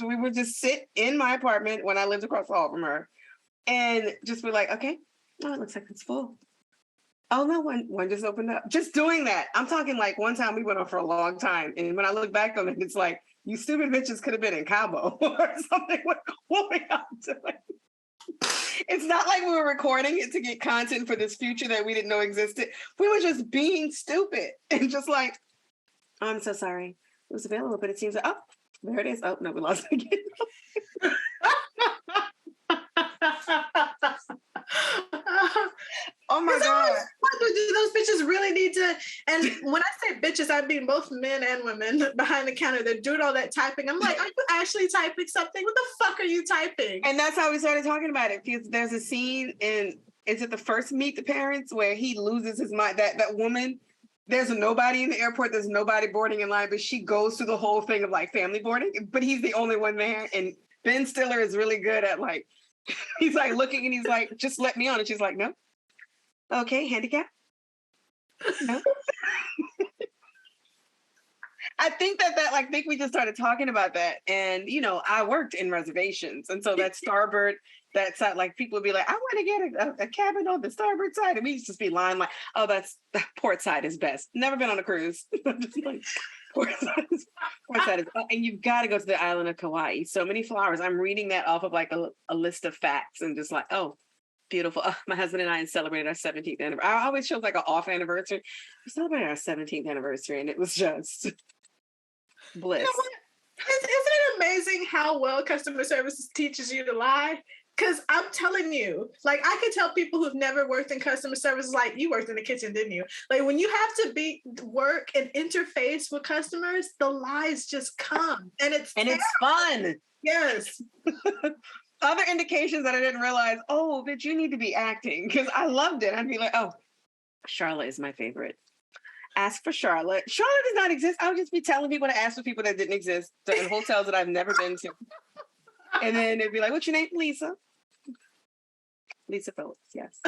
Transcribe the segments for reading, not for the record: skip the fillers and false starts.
We would just sit in my apartment when I lived across the hall from her and just be like, okay, oh, it looks like it's full. Oh no, one just opened up. Just doing that. I'm talking like one time we went on for a long time. And when I look back on it, it's like, you stupid bitches could have been in Cabo or something. What were y'all doing? It's not like we were recording it to get content for this future that we didn't know existed. We were just being stupid and just like, I'm so sorry. It was available, but it seems like, oh, there it is. Oh, no, we lost it again. Oh my God. Do those bitches really need to? And when I say bitches, I mean both men and women behind the counter. They're doing all that typing. I'm like, are you actually typing something? What the fuck are you typing? And that's how we started talking about it, because there's a scene in, is it the first Meet the Parents, where he loses his mind? That woman, there's nobody in the airport, there's nobody boarding in line, but she goes through the whole thing of like family boarding, but he's the only one there. And Ben Stiller is really good at like, he's like looking and he's like, just let me on. And she's like, no. Okay, handicap? No. I think I think we just started talking about that. And, you know, I worked in reservations. And so that starboard, that side, like people would be like, I want to get a cabin on the starboard side. And we used to just be lying like, oh, that's the port side is best. Never been on a cruise. Just like, port side is, and you've got to go to the island of Kauai. So many flowers. I'm reading that off of like a list of facts and just like, oh, beautiful. My husband and I celebrated our 17th anniversary. I always show like an off anniversary. We celebrated our 17th anniversary and it was just bliss. You know what? Isn't it amazing how well customer services teaches you to lie? Because I'm telling you, like, I could tell people who've never worked in customer services, like, you worked in the kitchen, didn't you? Like, when you have to work and interface with customers, the lies just come. And it's fun. Yes. Other indications that I didn't realize, oh, that you need to be acting, because I loved it. I'd be like, oh, Charlotte is my favorite. Ask for Charlotte. Charlotte does not exist. I would just be telling people to ask for people that didn't exist in hotels that I've never been to. And then it'd be like, what's your name? Lisa. Lisa Phillips, yes.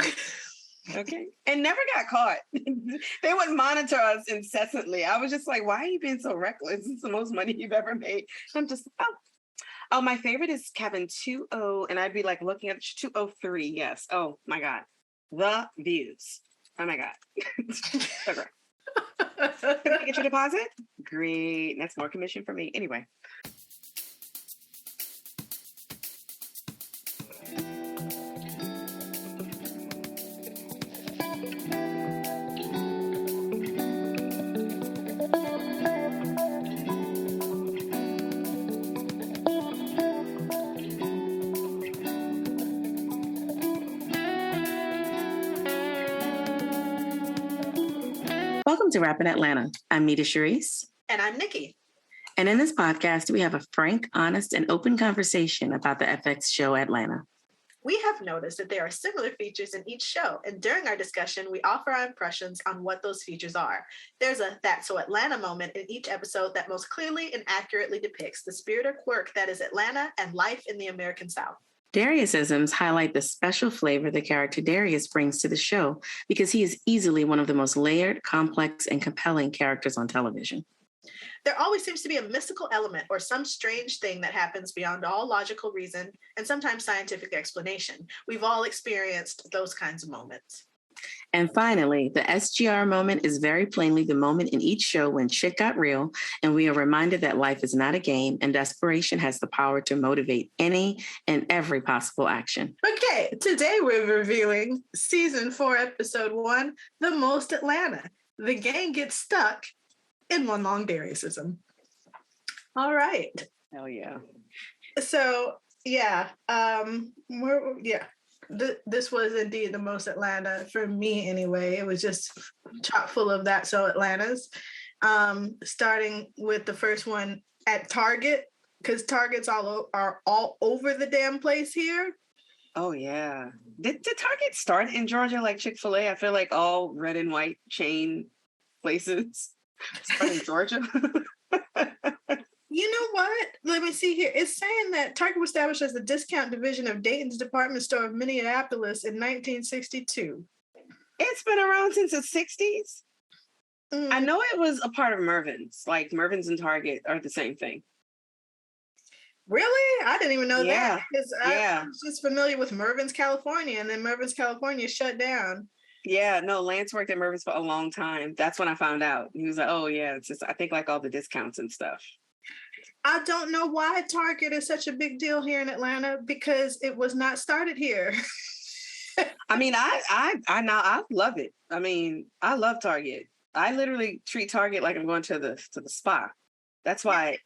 Okay. And never got caught. They would monitor us incessantly. I was just like, why are you being so reckless? It's the most money you've ever made. I'm just, oh, my favorite is cabin 20, and I'd be like looking at 203. Yes. Oh my God. The views. Oh my God. So great. Can I get your deposit? Great. That's more commission for me. Anyway. Welcome to Rappin' Atlanta. I'm Nita Sharice. And I'm Nikki. And in this podcast, we have a frank, honest, and open conversation about the FX show Atlanta. We have noticed that there are similar features in each show, and during our discussion, we offer our impressions on what those features are. There's a That's So Atlanta moment in each episode that most clearly and accurately depicts the spirit or quirk that is Atlanta and life in the American South. Dariusisms highlight the special flavor the character Darius brings to the show because he is easily one of the most layered, complex, and compelling characters on television. There always seems to be a mystical element or some strange thing that happens beyond all logical reason and sometimes scientific explanation. We've all experienced those kinds of moments. And finally, the SGR moment is very plainly the moment in each show when shit got real and we are reminded that life is not a game and desperation has the power to motivate any and every possible action. Okay, today we're reviewing season 4, episode 1, The Most Atlanta. The gang gets stuck in one long Dariusism. All right. Hell yeah. So, this was indeed the most Atlanta for me anyway. It was just chock full of that. So Atlantas, starting with the first one at Target, because Targets are all over the damn place here. Oh yeah. Did Target start in Georgia like Chick-fil-A? I feel like all red and white chain places start in Georgia. You know what? Let me see here. It's saying that Target was established as the discount division of Dayton's department store of Minneapolis in 1962. It's been around since the 60s. I know it was a part of Mervyn's. Like Mervyn's and Target are the same thing. Really? I didn't even know that, Yeah. because I was just familiar with Mervyn's, California, and then Mervyn's, California shut down. Yeah, no, Lance worked at Mervis for a long time. That's when I found out. He was like, oh yeah, it's just I think like all the discounts and stuff. I don't know why Target is such a big deal here in Atlanta, because it was not started here. I mean, I love it. I mean, I love Target. I literally treat Target like I'm going to the spa. That's why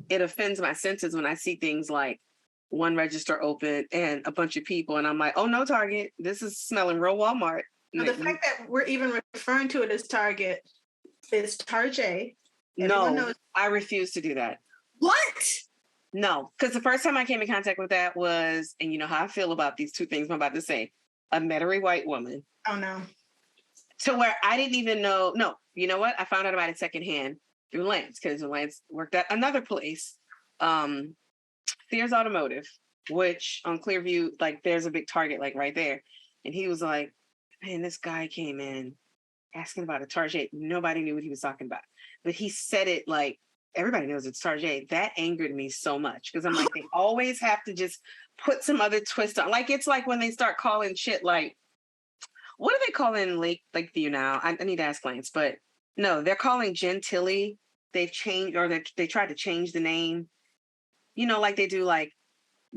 it offends my senses when I see things like one register open and a bunch of people, and I'm like, oh no, Target, this is smelling real Walmart. The fact that we're even referring to it as Target is Tarjay. Everyone No, knows. I refuse to do that. What? No, because the first time I came in contact with that was, and you know how I feel about these two things I'm about to say, a metairie white woman. Oh no. To where I didn't even know. No, you know what? I found out about it secondhand through Lance, because Lance worked at another place, Sears Automotive, which on Clearview, like there's a big Target like right there. And he was like, man, this guy came in asking about a Target. Nobody knew what he was talking about. But he said it like, everybody knows it's Target. That angered me so much, because I'm like, they always have to just put some other twist on. Like, it's like when they start calling shit like, what do they call in Lakeview now? I need to ask Lance, but no, they're calling Gentilly. They've changed, or they tried to change the name. You know, like they do like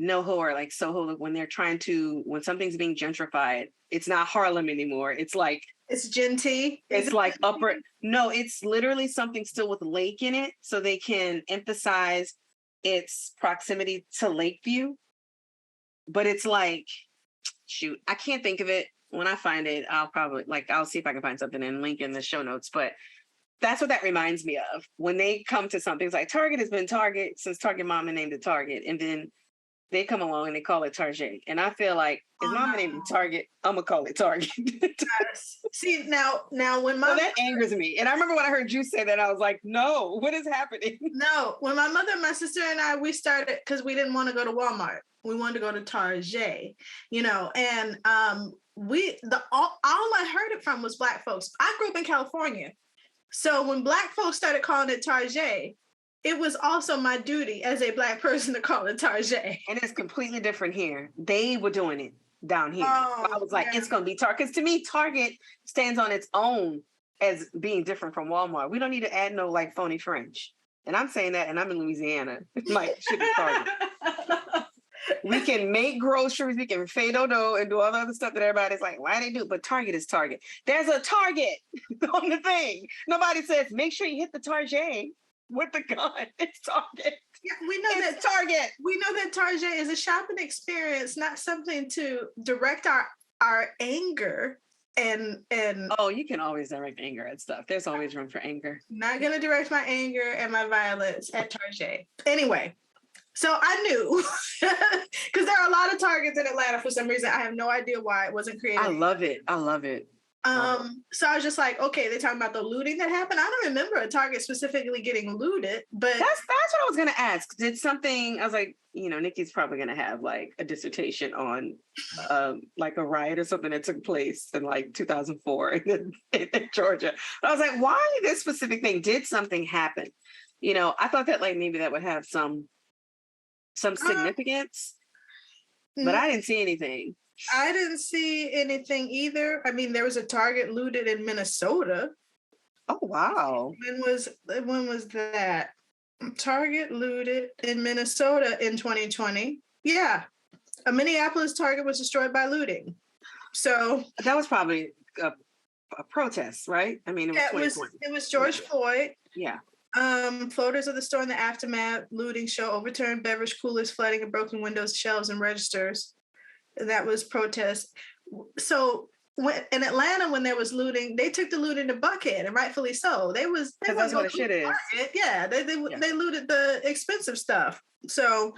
NoHo or like Soho, when something's being gentrified, it's not Harlem anymore. It's like, it's Genty. It's like upper, no, it's literally something still with lake in it, so they can emphasize its proximity to Lakeview. But it's like, shoot, I can't think of it. When I find it, I'll see if I can find something and link in the show notes. But that's what that reminds me of. When they come to something, it's like Target has been Target since Target Mama named it Target. And then they come along and they call it Target. And I feel like, if Mama named it Target, I'm going to call it Target. Yes. See, now when so that angers me. And I remember when I heard you say that, I was like, no, what is happening? No, when my mother, my sister, and I, we started, because we didn't want to go to Walmart. We wanted to go to Target, and all I heard it from was Black folks. I grew up in California. So when Black folks started calling it Target, it was also my duty as a Black person to call it Target. And it's completely different here. They were doing it down here. So I was like, It's going to be Target. Because to me, Target stands on its own as being different from Walmart. We don't need to add no like phony French. And I'm saying that, and I'm in Louisiana. Like, shit is Target. We can make groceries, we can fado and do all the other stuff that everybody's like, why they do? But Target is Target. There's a Target on the thing. Nobody says, make sure you hit the Target with the gun. It's Target. Yeah, we know it's Target. We know that Target is a shopping experience, not something to direct our anger and oh, you can always direct anger at stuff. There's always room for anger. Not gonna direct my anger and my violence at Target. Anyway. So I knew, because there are a lot of Targets in Atlanta for some reason. I have no idea why it wasn't created. I love it. So I was just like, okay, they're talking about the looting that happened. I don't remember a Target specifically getting looted, but that's what I was gonna ask. Did something? I was like, Nikki's probably gonna have like a dissertation on like a riot or something that took place in like 2004 in Georgia. But I was like, why this specific thing? Did something happen? I thought that like maybe that would have some significance, but I didn't see anything. I didn't see anything either. I mean, there was a Target looted in Minnesota. Oh wow! When was that? Target looted in Minnesota in 2020. Yeah, a Minneapolis Target was destroyed by looting. So that was probably a protest, right? I mean, it was George Floyd. Yeah. Floaters of the store in the aftermath looting show overturned beverage coolers, flooding and broken windows, shelves, and registers. That was protest. So in Atlanta, when there was looting, they took the looting to Buckhead, and rightfully so. That's what the shit is. Yeah, they looted the expensive stuff. So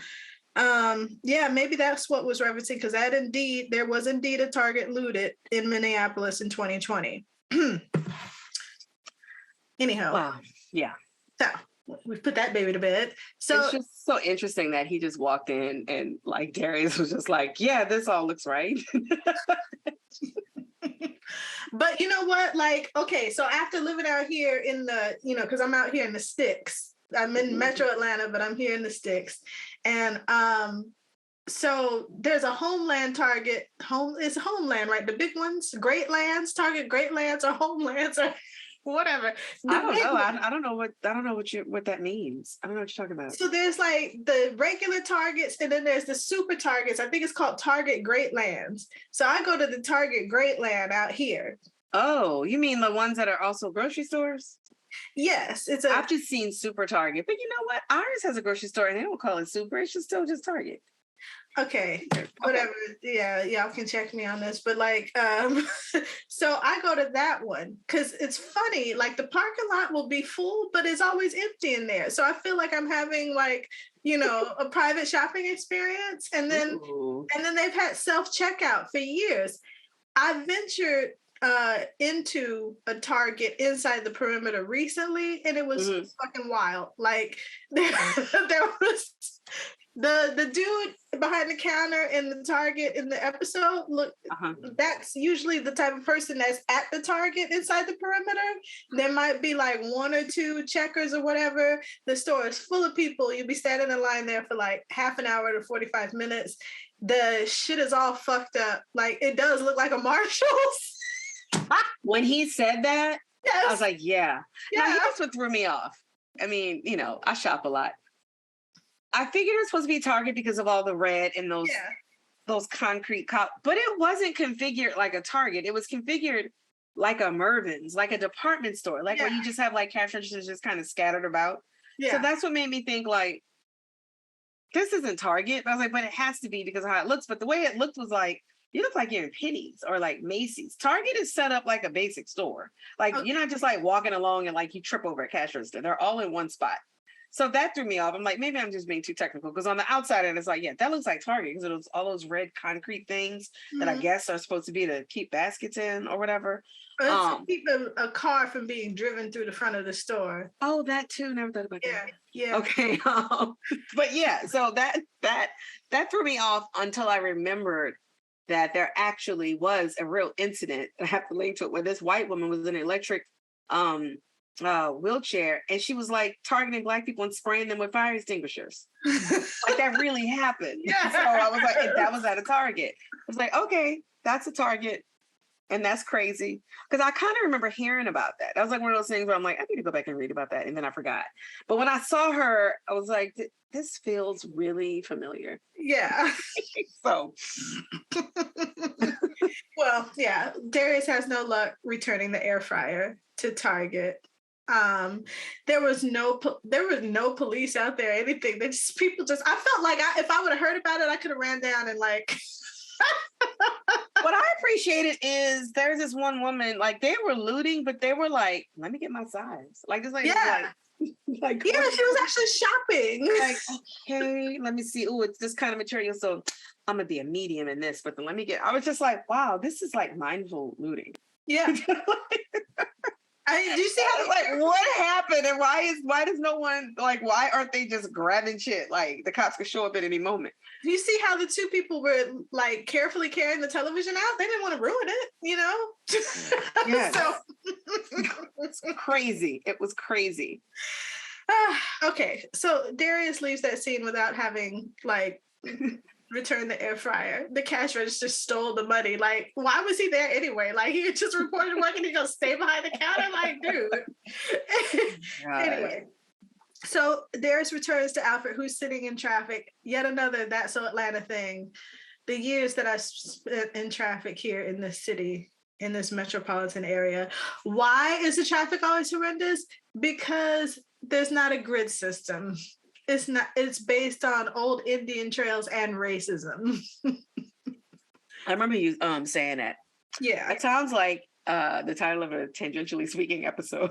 maybe that's what was referencing, because there was indeed a Target looted in Minneapolis in 2020. Anyhow. Wow. Yeah. So we put that baby to bed. So it's just so interesting that he just walked in and like Darius was just like, yeah, this all looks right. But you know what? Like, okay, so after living out here in the, because I'm out here in the sticks, I'm in Metro Atlanta, but I'm here in the sticks. And so there's a Homeland Target. It's Homeland, right? The big ones, Great Lands, Target Great Lands or Homelands or whatever. I don't know. I don't know what that means. I don't know what you're talking about. So there's like the regular Targets, and then there's the super Targets. I think it's called Target Great Lands. So I go to the Target Great Land out here. Oh, you mean the ones that are also grocery stores? Yes, I've just seen Super Target, but you know what? Ours has a grocery store, and they don't call it Super. It's still just Target. Okay, whatever. Yeah, y'all can check me on this, but like, so I go to that one because it's funny. Like the parking lot will be full, but it's always empty in there. So I feel like I'm having like, a private shopping experience, and then they've had self checkout for years. I ventured into a Target inside the perimeter recently, and it was fucking wild. Like there was. The dude behind the counter in the Target in the episode, look, that's usually the type of person that's at the Target inside the perimeter. There might be like one or two checkers or whatever. The store is full of people. You'll be standing in line there for like half an hour to 45 minutes. The shit is all fucked up. Like it does look like a Marshall's. When he said that, yes. I was like, yeah. Now, here's what threw me off. I mean, I shop a lot. I figured it was supposed to be Target because of all the red and those concrete but it wasn't configured like a Target. It was configured like a Mervyn's, like a department store, like where you just have like cash registers just kind of scattered about. Yeah. So that's what made me think like, this isn't Target. I was like, but it has to be because of how it looks. But the way it looked was like, you look like you're in Penny's or like Macy's. Target is set up like a basic store. Like you're not just like walking along and like you trip over a cash register. They're all in one spot. So that threw me off. I'm like, maybe I'm just being too technical because on the outside, and it's like, yeah, that looks like Target because it was all those red concrete things that I guess are supposed to be to keep baskets in or whatever. To keep a car from being driven through the front of the store. Oh, that too. Never thought about that. Yeah. Okay. But yeah, so that threw me off until I remembered that there actually was a real incident. I have to link to it where this white woman was in an electric wheelchair, and she was like targeting Black people and spraying them with fire extinguishers. Like that really happened. Yeah. So I was like, that was at a Target. I was like, okay, that's a Target, and that's crazy because I kind of remember hearing about that. That was like one of those things where I'm like, I need to go back and read about that, and then I forgot. But when I saw her, I was like, this feels really familiar. Yeah. So. Well, yeah, Darius has no luck returning the air fryer to Target. There was no police out there, anything. I felt like if I would have heard about it, I could have ran down and like. What I appreciated is there's this one woman, like they were looting, but they were like, let me get my size. Like this lady was like she was actually shopping. Like, okay, let me see. Oh, it's this kind of material. So I'm gonna be a medium in this, but then I was just like, wow, this is like mindful looting. Yeah. Do you see how like what happened and why does no one like why aren't they just grabbing shit? Like the cops could show up at any moment. Do you see how the two people were like carefully carrying the television out? They didn't want to ruin it, Yeah. So it's crazy. It was crazy. Okay, so Darius leaves that scene without having like returned the air fryer. The cash register stole the money. Like, why was he there anyway? Like, he just reported work and he gonna stay behind the counter? Like, dude. Anyway, so Darius returns to Alfred, who's sitting in traffic. Yet another That's So Atlanta thing. The years that I spent in traffic here in this city, in this metropolitan area. Why is the traffic always horrendous? Because there's not a grid system. It's based on old Indian trails and racism. I remember you saying that. Yeah. It sounds like the title of a Tangentially Speaking episode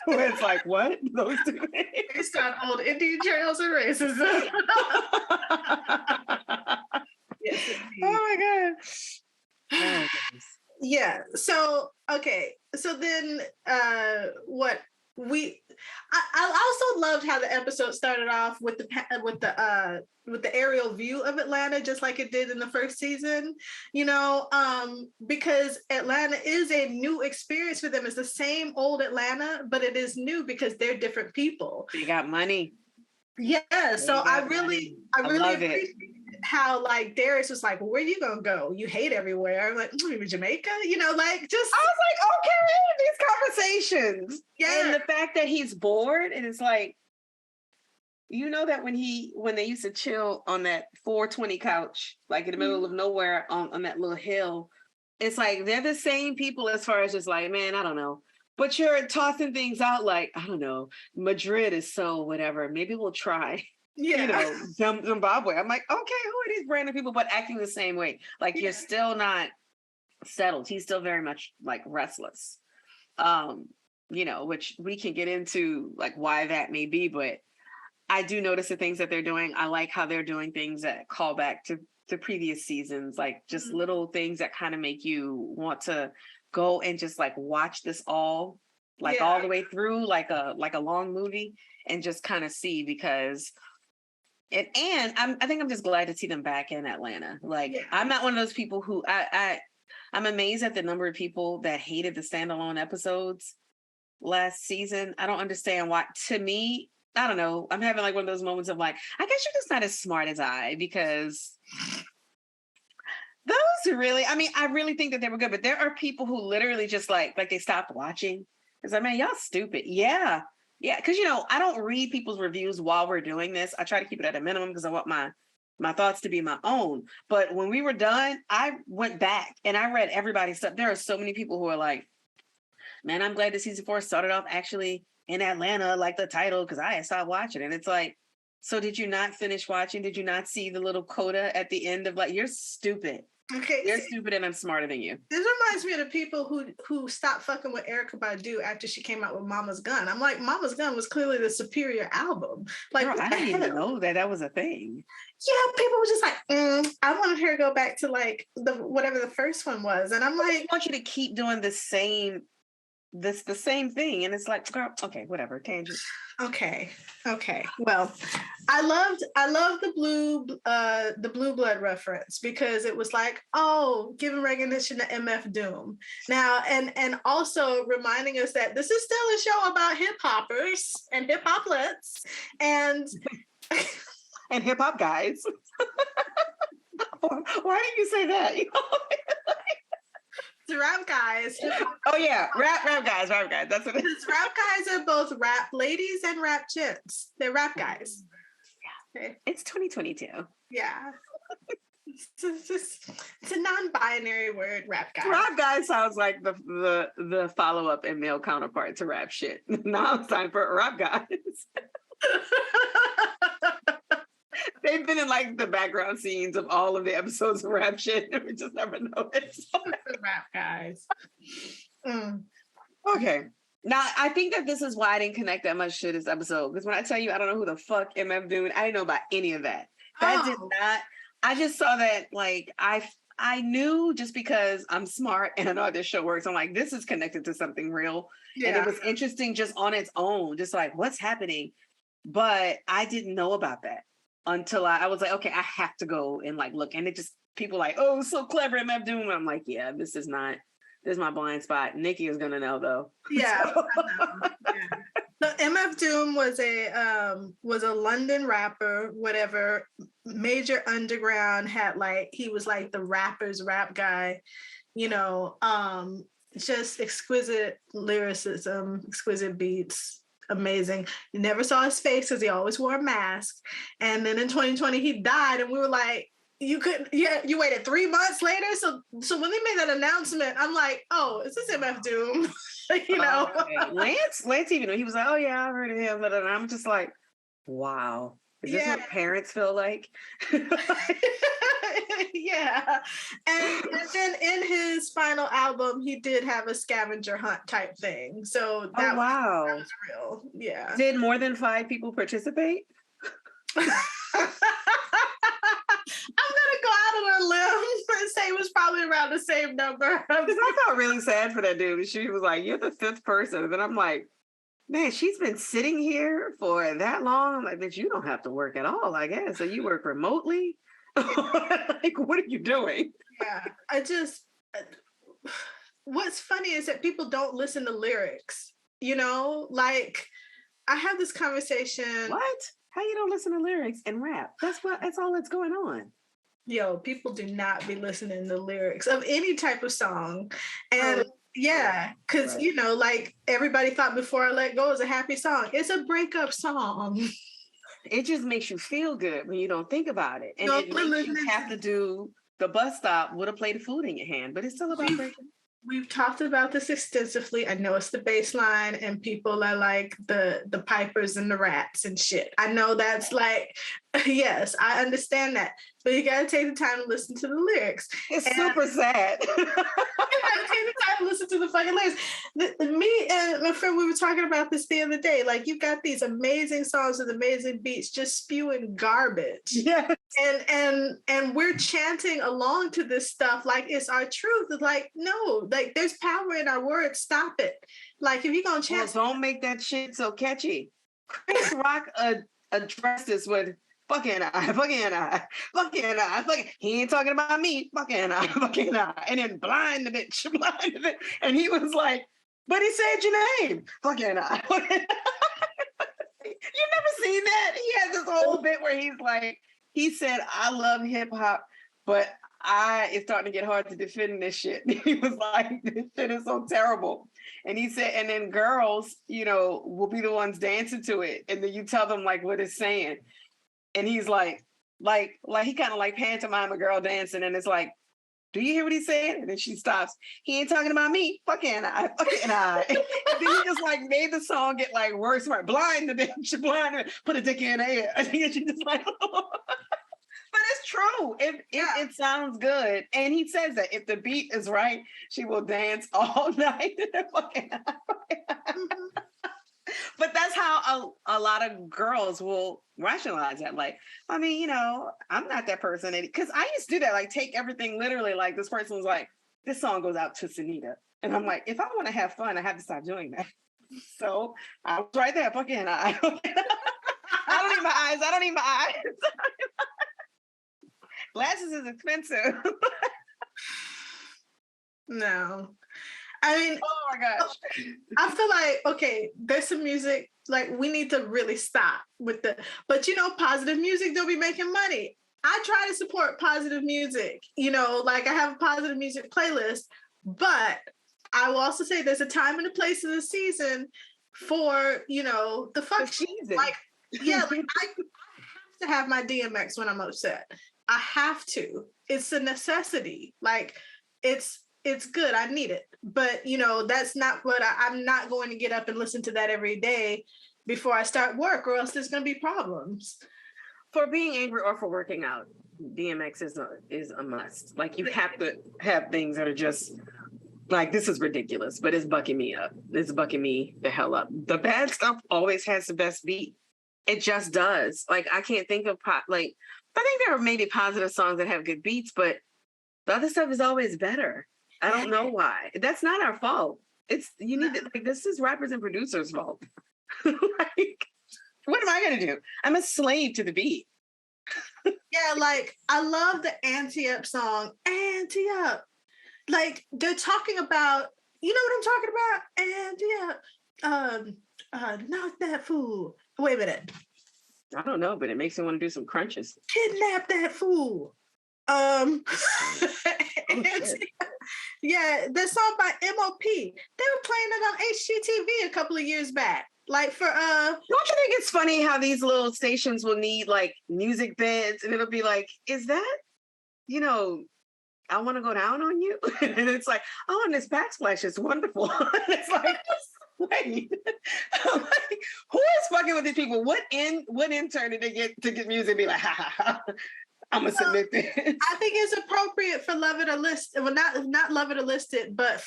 where it's like, what? Those two things? Based on old Indian trails and racism. Yes, indeed. Oh my God. Oh, yeah. So, okay. So then what I also loved how the episode started off with the aerial view of Atlanta, just like it did in the first season, because Atlanta is a new experience for them. It's the same old Atlanta, but it is new because they're different people. They got money. Yeah, so I really love appreciate how like Darius was like, well, where you gonna go? You hate everywhere. I'm like, Jamaica, just I was like, okay, these conversations. Yeah. And the fact that he's bored, and it's like, that when they used to chill on that 420 couch, like in the middle of nowhere on that little hill, it's like they're the same people as far as just like, man, I don't know. But you're tossing things out like, I don't know, Madrid is so whatever. Maybe we'll try. Yeah. Zimbabwe. I'm like, okay, who are these random people, but acting the same way? Like you're still not settled. He's still very much like restless. Which we can get into like why that may be, but I do notice the things that they're doing. I like how they're doing things that call back to the previous seasons, like just little things that kind of make you want to go and just like watch this all all the way through like a long movie and just kind of see because I think I'm just glad to see them back in Atlanta. I'm not one of those people who I'm amazed at the number of people that hated the standalone episodes last season. I don't understand why. To me, I don't know. I'm having like one of those moments of like, I guess you're just not as smart as I, because those really, I really think that they were good, but there are people who literally just like they stopped watching. It's like, man, y'all stupid. Yeah. Because, I don't read people's reviews while we're doing this. I try to keep it at a minimum because I want my thoughts to be my own. But when we were done, I went back and I read everybody's stuff. There are so many people who are like, man, I'm glad that season 4 started off actually in Atlanta, like the title, because I had stopped watching. And it's like, so did you not finish watching? Did you not see the little coda at the end of like, you're stupid. Okay, you're stupid and I'm smarter than you. This reminds me of the people who stopped fucking with Erykah Badu after she came out with Mama's Gun. I'm like, Mama's Gun was clearly the superior album. Like, girl, I didn't even know that was a thing. Yeah, people were just like, I wanted her to go back to like whatever the first one was, and I'm like, I want you to keep doing the same thing, and it's like, girl, okay, whatever, tangent. Okay. Well, I loved the Blue Blood reference because it was like, oh, giving recognition to MF Doom now, and also reminding us that this is still a show about hip hoppers and hip hoplets and and hip hop guys. Why did you say that? The rap guys. Oh yeah, rap guys. That's what it is. Rap guys are both rap ladies and rap gents. They're rap guys. Yeah. It's 2022. Yeah. It's a non-binary word, rap guy. Rap guy sounds like the follow-up and male counterpart to rap shit. Now it's time for rap guys. They've been in like the background scenes of all of the episodes of rap shit. And we just never noticed. Rap guys. Okay. Now, I think that this is why I didn't connect that much to this episode. Because when I tell you I don't know who the fuck MF Doom, I didn't know about any of that. Did not. I just saw that like I knew just because I'm smart and I know how this show works. I'm like, this is connected to something real. Yeah. And it was interesting just on its own, just like what's happening. But I didn't know about that until I was like, okay, I have to go and like look. And it just people like, oh, so clever, MF Doom. And I'm like, yeah, this is my blind spot. Nikki is gonna know though. Yeah. So MF Doom was a London rapper, whatever. Major Underground had like he was like the rapper's rap guy, just exquisite lyricism, exquisite beats. Amazing. You never saw his face because he always wore a mask. And then in 2020 he died, and we were like, you waited 3 months later. So when they made that announcement, I'm like, oh, is this MF Doom? Lance even he was like, oh yeah, I heard of him. And I'm just like, wow. Is this what parents feel like? Yeah. And then in his final album, he did have a scavenger hunt type thing. So that was real. Yeah. Did more than 5 people participate? I'm gonna go out on a limb and say it was probably around the same number. Because I felt really sad for that dude. She was like, you're the 5th person. And then I'm like, Man, she's been sitting here for that long. I'm like, bitch, you don't have to work at all, I guess. So you work remotely? Like, what are you doing? Yeah, I just, what's funny is that people don't listen to lyrics, you know? Like, I have this conversation. What? How you don't listen to lyrics and rap? That's all that's going on. Yo, people do not be listening to lyrics of any type of song. And yeah, because, Right. you know, like everybody thought Before I Let Go is a happy song. It's a breakup song. It just makes you feel good when you don't think about it. And No, it makes you have to do the bus stop with a plate of food in your hand. But it's still about breaking. We've talked about this extensively. I know it's the baseline, and people are like the pipers and the rats and shit. I know that's like, yes, I understand that, but you gotta take the time to listen to the lyrics. It's super sad. You gotta take the time to listen to the fucking lyrics. Me and my friend, we were talking about this the other day. Like, you got these amazing songs with amazing beats, just spewing garbage. Yes. And we're chanting along to this stuff like it's our truth. It's like, no, like there's power in our words. Stop it. Like, if you're gonna chant, Well, don't make that shit so catchy. Chris Rock addressed this with fucking I, fucking I, fucking I, fucking. He ain't talking about me, fucking I, fucking I, and then blind the bitch, blind the bitch, and he was like, but he said your name, fucking I. You never seen that? He has this whole bit where he's like, he said, I love hip hop, but it's starting to get hard to defend this shit. He was like, this shit is so terrible. And he said, and then girls, you know, will be the ones dancing to it. And then you tell them like what it's saying. And he's like he kind of like pantomime a girl dancing, and it's like, do you hear what he's saying? And then she stops. He ain't talking about me. Fucking I. Fucking I. And then he just like made the song get like worse. Right? Blind the bitch. Blind the bitch. Put a dick in her ear. I think she just like, but it's true. It sounds good. And he says that if the beat is right, she will dance all night. But that's how a lot of girls will rationalize that. Like, I mean, you know, I'm not that person. Because I used to do that, like take everything literally. Like this person was like, this song goes out to Sunita. And I'm like, if I want to have fun, I have to stop doing that. So I was right there, fucking I. I don't need my eyes. I don't need my eyes. Glasses is expensive. no. I mean, oh my gosh. I feel like, okay, there's some music, like we need to really stop with but you know, positive music, they'll be making money. I try to support positive music, you know, like I have a positive music playlist, but I will also say there's a time and a place in the season for, you know, the fuck shit. Like, yeah, like I have to have my DMX when I'm upset. I have to. It's a necessity. Like, it's good. I need it. But, you know, that's not what I'm not going to get up and listen to that every day before I start work, or else there's going to be problems. For being angry or for working out, DMX is a must. Like, you have to have things that are just like, this is ridiculous, but it's bucking me up. It's bucking me the hell up. The bad stuff always has the best beat. It just does. Like, I can't think of I think there are maybe positive songs that have good beats, but the other stuff is always better. I don't know why. That's not our fault. This is rappers and producers' fault. Like, what am I going to do? I'm a slave to the beat. Yeah, like, I love the Ante Up song, Ante Up. Like, they're talking about, you know what I'm talking about? Ante Up. Knock that fool. Wait a minute. I don't know, but it makes me want to do some crunches. Kidnap that fool. Yeah, the song by MOP. They were playing it on HGTV a couple of years back. Like, for Don't you think it's funny how these little stations will need like music beds, and it'll be like, is that, you know, I want to go down on you? And it's like, oh, and this backsplash is wonderful. It's like, wait, like, who is fucking with these people? What intern did they get to get music and be like, ha ha ha, I'm gonna submit this? I think it's appropriate for Love It or List. Well, not Love It or List It, but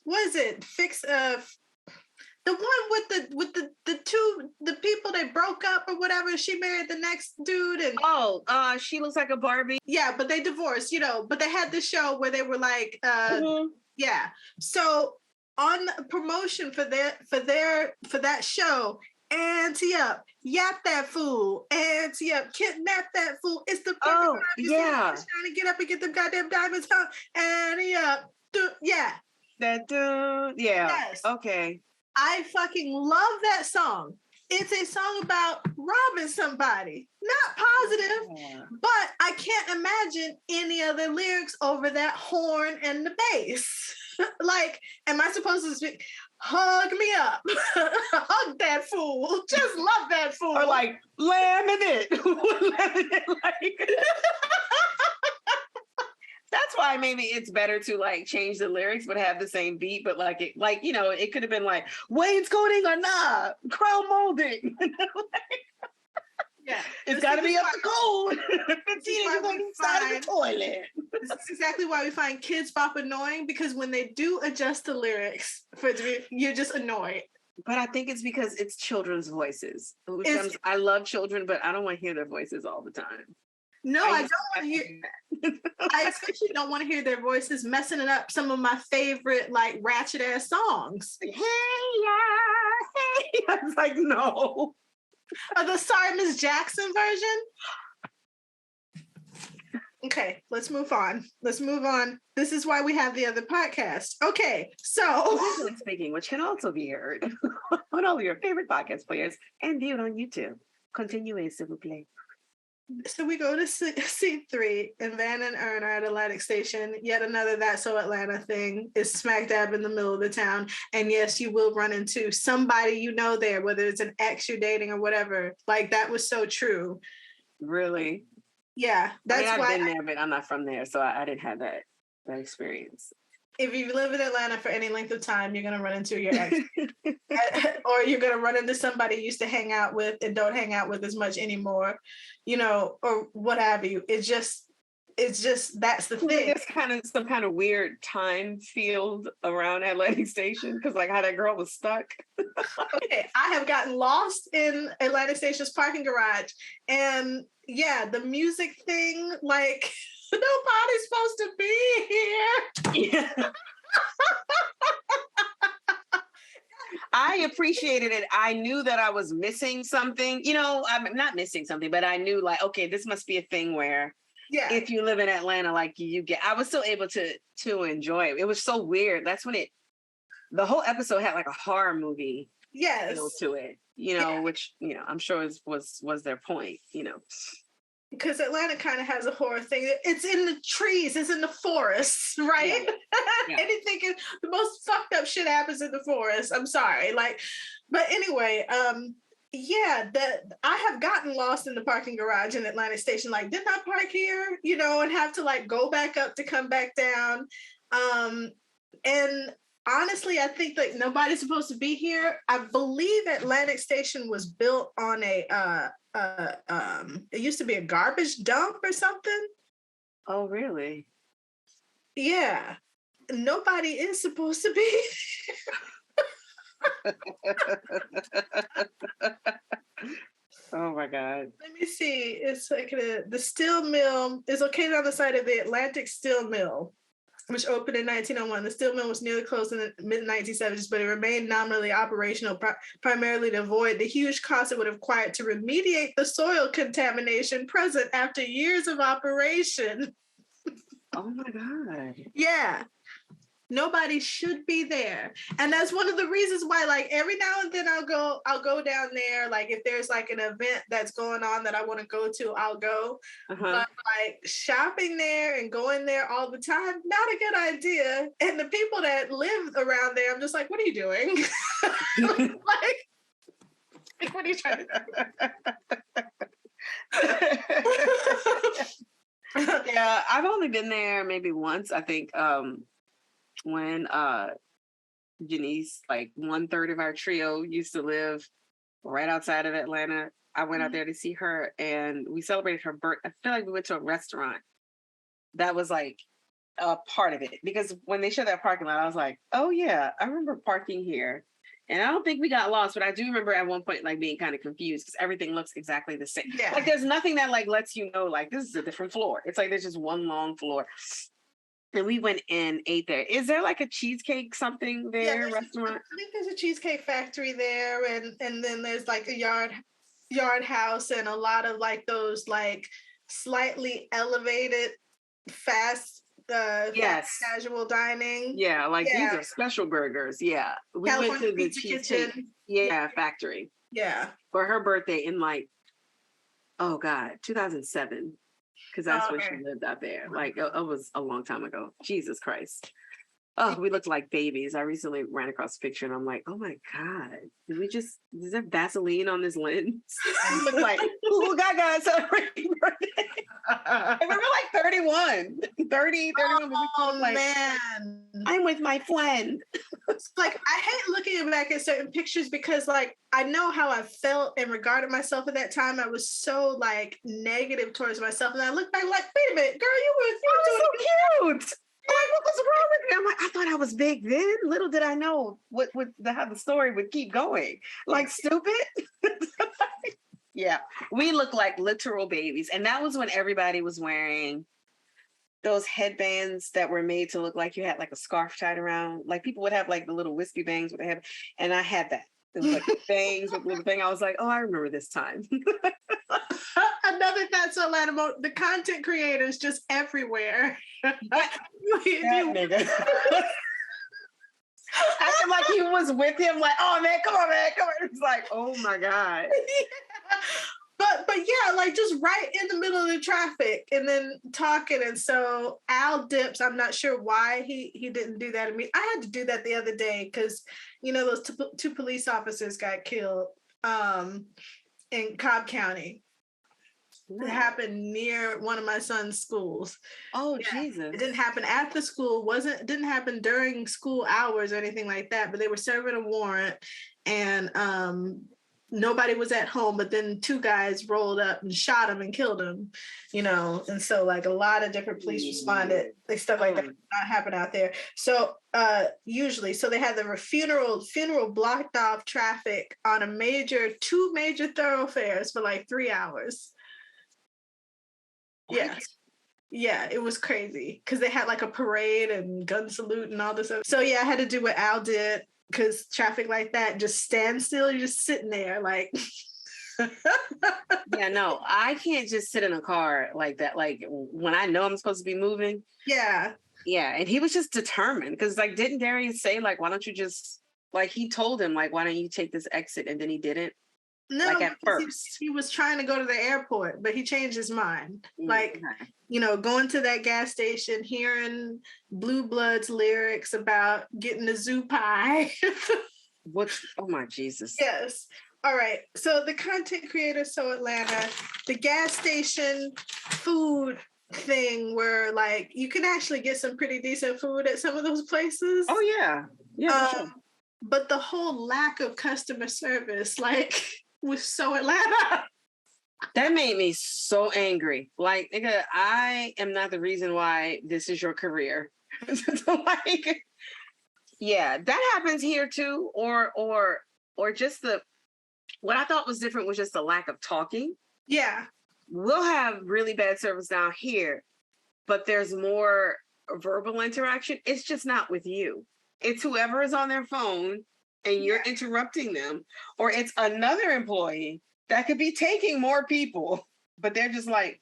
what is it? Fix the one with the people they broke up or whatever. She married the next dude, and she looks like a Barbie. Yeah, but they divorced, you know. But they had this show where they were like, Mm-hmm. yeah. So on promotion for that show. Ante up, yap that fool, ante up, kidnap that fool. It's the fucking Oh, time you see yeah. trying to get up and get them goddamn diamonds, huh? Ante up, yeah. That dude, yeah. Yes. Okay. I fucking love that song. It's a song about robbing somebody. Not positive, Yeah. but I can't imagine any other lyrics over that horn and the bass. Like, am I supposed to speak? Hug me up. Hug that fool. Just love that fool. Or like laminate. Like, that's why maybe it's better to like change the lyrics but have the same beat, but like it, like, you know, it could have been like wainscoting or not, crown molding. Yeah, it's got to be up to code. 15 inches on the side of the toilet. This is exactly why we find Kids Bop annoying, because when they do adjust the lyrics for it to be, you're just annoyed. But I think it's because it's children's voices. I love children, but I don't want to hear their voices all the time. No, I don't want to hear. I especially don't want to hear their voices messing it up some of my favorite like ratchet ass songs. Hey, yeah, hey. I was like, no. Or the Sorry Miss Jackson version. Okay, let's move on. This is why we have the other podcast. Okay, so Speaking, which can also be heard on all of your favorite podcast players and viewed on YouTube. Continuez, s'il vous plaît. So we go to C3, and Van and Ern are at Atlantic Station. Yet another That's So Atlanta thing is smack dab in the middle of the town. And yes, you will run into somebody you know there, whether it's an ex you're dating or whatever. Like, that was so true. Really? Yeah. That's I've why been there, but I'm not from there, so I didn't have that experience. If you live in Atlanta for any length of time, you're going to run into your ex. Or you're going to run into somebody you used to hang out with and don't hang out with as much anymore, you know, or what have you. It's just that's the thing. It's kind of some kind of weird time field around Atlantic Station, because like how that girl was stuck. Okay, I have gotten lost in Atlantic Station's parking garage, and yeah, the music thing, like, nobody's supposed to be here. Yeah. I appreciated it. I knew that I was missing something. You know, I'm not missing something, but I knew like, okay, this must be a thing where if you live in Atlanta, like I was still able to enjoy it. It was so weird. That's when the whole episode had like a horror movie feel to it, you know, which, you know, I'm sure was their point, you know. Because Atlanta kind of has a horror thing. It's in the trees, it's in the forests, right? Yeah. Anything, the most fucked up shit happens in the forest. I'm sorry. Like, but anyway, I have gotten lost in the parking garage in Atlantic Station. Like, didn't I park here? You know, and have to like go back up to come back down. And honestly, I think that nobody's supposed to be here. I believe Atlantic Station was built on it used to be a garbage dump or something. Oh, really? Yeah. Nobody is supposed to be. Oh my God. Let me see. It's like the steel mill is located on the site of the Atlantic Steel Mill, which opened in 1901. The steel mill was nearly closed in the mid-1970s, but it remained nominally operational, primarily to avoid the huge costs it would have required to remediate the soil contamination present after years of operation. Oh my God. Yeah. Nobody should be there. And that's one of the reasons why, like, every now and then I'll go down there. Like, if there's like an event that's going on that I want to go to, I'll go. But like shopping there and going there all the time, not a good idea. And the people that live around there, I'm just like, what are you doing? like what are you trying to do? Yeah, I've only been there maybe once, I think, when Janice, like 1/3 of our trio used to live right outside of Atlanta. I went out there to see her, and we celebrated her birthday. I feel like we went to a restaurant that was like a part of it, because when they showed that parking lot, I was like, oh yeah, I remember parking here. And I don't think we got lost, but I do remember at one point like being kind of confused because everything looks exactly the same. Yeah. Like, there's nothing that like lets you know like this is a different floor. It's like there's just one long floor. And we went and ate there. Is there like a cheesecake something Yeah, there, restaurant? I think there's a cheesecake factory there, and then there's like a yard house and a lot of like those like slightly elevated fast fast Yes. casual dining. Yeah, like these Yeah, are special burgers. Yeah. We went California to the Pizza cheesecake, Kitchen. yeah, factory Yeah. for her birthday in like, oh God, 2007. Because that's when she Okay. lived out there. Like it was a long time ago. Jesus Christ. Oh, we looked like babies. I recently ran across a picture and I'm like, oh my God, is there Vaseline on this lens? We look like Google Gaga celebrating birthday. And we were like 31, 30, 31. But we look Oh like, man. I'm with my friend. Like I hate looking back at certain pictures because like I know how I felt and regarded myself at that time. I was so like negative towards myself. And I look back like, wait a minute, girl, you were doing So cute. Like, what was wrong with me? I'm like, I thought I was big then. Little did I know how the story would keep going. Like, stupid. Yeah, we look like literal babies. And that was when everybody was wearing those headbands that were made to look like you had like a scarf tied around. Like people would have like the little wispy bangs with the head. And I had that. It was like bangs with little thing. I was like, oh, I remember this time. Another That's Atlanta. The content creators just everywhere. That nigga. Acting like he was with him, like, oh man, come on, man, come on. It's like, oh my God. Yeah. But yeah, like just right in the middle of the traffic and then talking. And so Al dips. I'm not sure why he didn't do that. I mean, I had to do that the other day because, you know, those two police officers got killed in Cobb County. It happened near one of my son's schools. Oh, yeah. Jesus. It didn't happen at the school. Didn't happen during school hours or anything like that, but they were serving a warrant and nobody was at home, but then two guys rolled up and shot him and killed him, you know. And so like a lot of different police responded, like stuff like that did not happen out there. So usually, so they had the funeral blocked off traffic on two major thoroughfares for like 3 hours. What? Yeah. Yeah, it was crazy because they had like a parade and gun salute and all this stuff. So yeah, I had to do what Al did because traffic like that, just stand still, you're just sitting there like. Yeah, no, I can't just sit in a car like that. Like when I know I'm supposed to be moving. Yeah. Yeah, and he was just determined because like, didn't Darius say like, why don't you just like he told him like, why don't you take this exit, and then he didn't. No, like at first he was trying to go to the airport, but he changed his mind. Like, you know, going to that gas station, hearing Blue Bloods lyrics about getting a zoo pie. Oh my Jesus. Yes. All right. So the content creator, So Atlanta, the gas station food thing where like you can actually get some pretty decent food at some of those places. Oh yeah. Yeah, for sure. But the whole lack of customer service, like, was So Atlanta. That made me so angry. Like, nigga, I am not the reason why this is your career. Like, yeah, that happens here too. Or just what I thought was different was just the lack of talking. Yeah. We'll have really bad service down here, but there's more verbal interaction. It's just not with you. It's whoever is on their phone and you're interrupting them, or it's another employee that could be taking more people, but they're just like,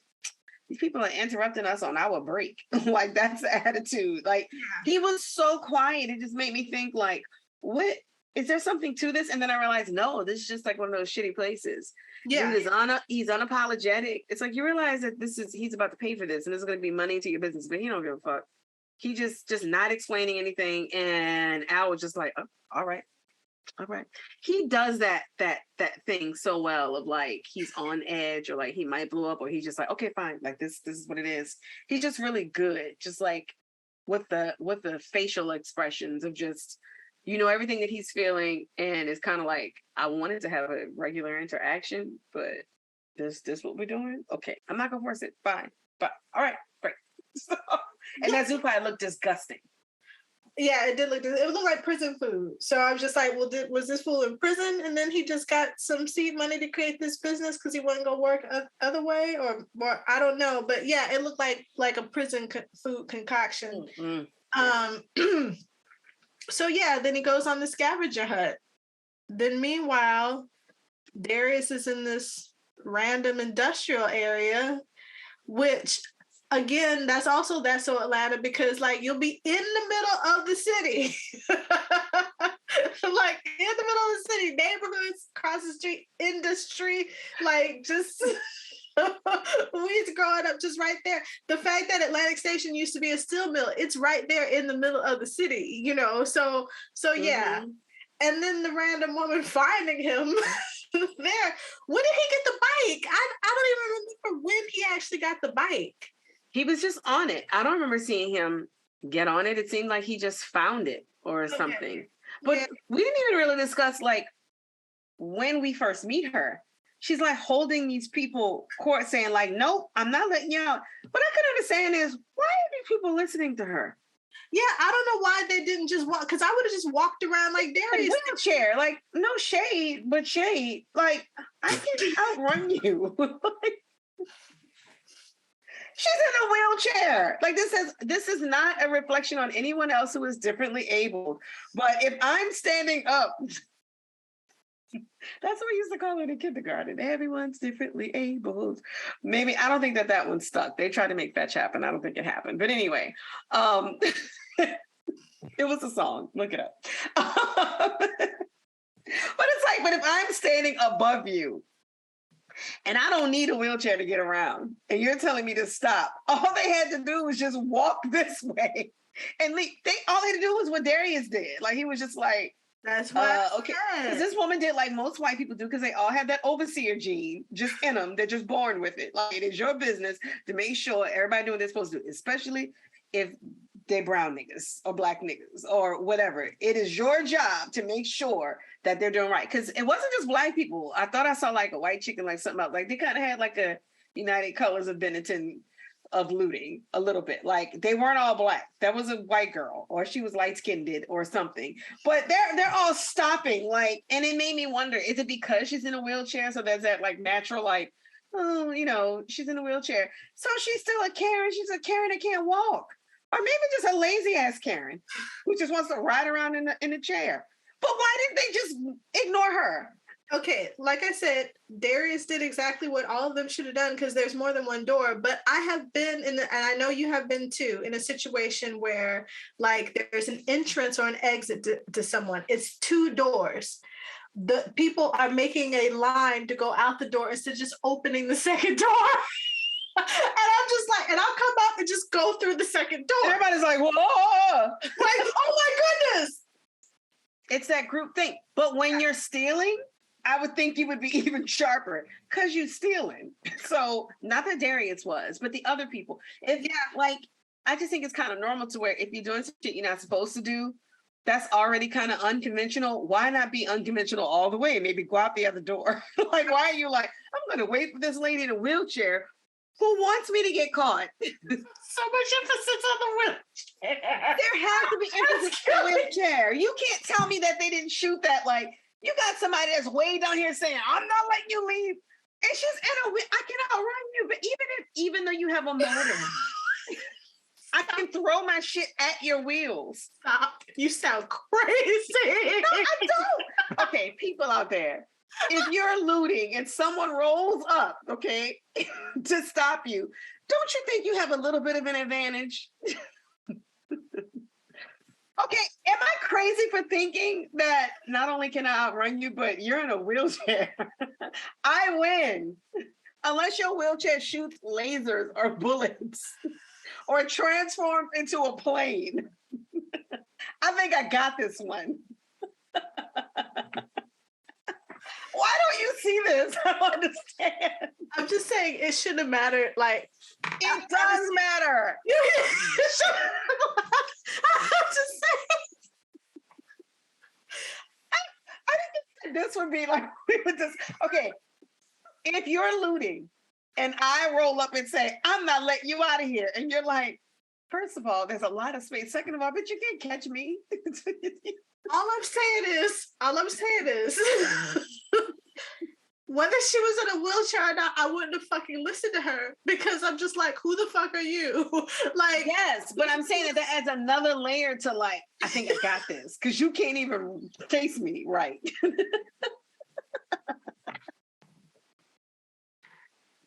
these people are interrupting us on our break. Like, that's the attitude. Like, he was so quiet. It just made me think like, what, is there something to this? And then I realized, no, this is just like one of those shitty places. Yeah. Dude he's unapologetic. It's like, you realize that he's about to pay for this and this is going to be money into your business, but he don't give a fuck. He just not explaining anything. And Al was just like, oh, all right. He does that thing so well of like, he's on edge or like he might blow up, or he's just like, okay, fine. Like this is what it is. He's just really good. Just like with the facial expressions of just, you know, everything that he's feeling. And it's kind of like, I wanted to have a regular interaction, but this what we're doing. Okay. I'm not gonna force it. Fine. But all right, great. So, and that zoo pie looked disgusting. Yeah, it did look. It looked like prison food. So I was just like, well, was this fool in prison, and then he just got some seed money to create this business because he wasn't gonna work other way, or I don't know. But yeah, it looked like a prison food concoction. Mm-hmm. So yeah, then he goes on the scavenger hunt. Then meanwhile, Darius is in this random industrial area, which again, that's so Atlanta because like you'll be in the middle of the city. Like in the middle of the city, neighborhoods, across the street, industry, like just we used to growing up just right there. The fact that Atlantic Station used to be a steel mill, it's right there in the middle of the city, you know. So yeah. Mm-hmm. And then the random woman finding him there. When did he get the bike? I don't even remember when he actually got the bike. He was just on it. I don't remember seeing him get on it. It seemed like he just found it or something. But we didn't even really discuss like when we first meet her. She's like holding these people court saying like, nope, I'm not letting you out. What I could understand is why are these people listening to her? Yeah, I don't know why they didn't just walk, because I would have just walked around like Darius. A wheelchair, like no shade, but shade. Like I can outrun you. Like, she's in a wheelchair. Like this is not a reflection on anyone else who is differently able. But if I'm standing up, that's what we used to call it in kindergarten. Everyone's differently abled. Maybe I don't think that one stuck. They tried to make fetch happen. I don't think it happened. But anyway, it was a song. Look it up. But it's like, but if I'm standing above you and I don't need a wheelchair to get around, and you're telling me to stop, all they had to do was just walk this way. And all they had to do was what Darius did. Like he was just like, that's what okay. Because this woman did like most white people do, because they all have that overseer gene just in them. They're just born with it. Like it is your business to make sure everybody doing what they're supposed to do, especially if they're brown niggas or black niggas or whatever. It is your job to make sure that they're doing right. Because it wasn't just black people. I thought I saw like a white chicken, like something else. Like they kind of had like a United Colors of Benetton of looting a little bit. Like they weren't all black. That was a white girl, or she was light-skinned or something. But they're all stopping. Like, and it made me wonder, is it because she's in a wheelchair? So there's that like natural, like, oh, you know, she's in a wheelchair. So she's still a Karen. She's a Karen that can't walk. Or maybe just a lazy ass Karen who just wants to ride around in a chair. But why didn't they just ignore her? Okay, like I said, Darius did exactly what all of them should have done, because there's more than one door. But I have been and I know you have been too, in a situation where like there's an entrance or an exit to someone. It's two doors. The people are making a line to go out the door instead of just opening the second door. And I'm just like, and I'll come out and just go through the second door. Everybody's like, whoa. Like, oh my goodness. It's that group thing. But when you're stealing, I would think you would be even sharper because you're stealing. So not that Darius was, but the other people. Like, I just think it's kind of normal to where if you're doing some shit you're not supposed to do, that's already kind of unconventional. Why not be unconventional all the way and maybe go out the other door? Like, why are you like, I'm going to wait for this lady in a wheelchair who wants me to get caught? So much emphasis on the wheelchair. There has to be emphasis on the wheelchair. You can't tell me that they didn't shoot that. Like, you got somebody that's way down here saying, I'm not letting you leave. And she's in I can outrun you. But even though you have a motor, I can throw my shit at your wheels. Stop. You sound crazy. No, I don't. Okay, people out there, if you're looting and someone rolls up, okay, to stop you, don't you think you have a little bit of an advantage? Okay, am I crazy for thinking that not only can I outrun you, but you're in a wheelchair? I win. Unless your wheelchair shoots lasers or bullets or transforms into a plane. I think I got this one. Why don't you see this? I don't understand. I'm just saying it shouldn't have mattered. Like, it does matter. I'm just saying. I think this would be like, we would just, okay, if you're looting and I roll up and say, I'm not letting you out of here, and you're like, First of all, there's a lot of space. Second of all, but you can't catch me. All I'm saying is, whether she was in a wheelchair or not, I wouldn't have fucking listened to her because I'm just like, who the fuck are you? Like, yes, but I'm saying that adds another layer to like, I think I got this because you can't even face me right.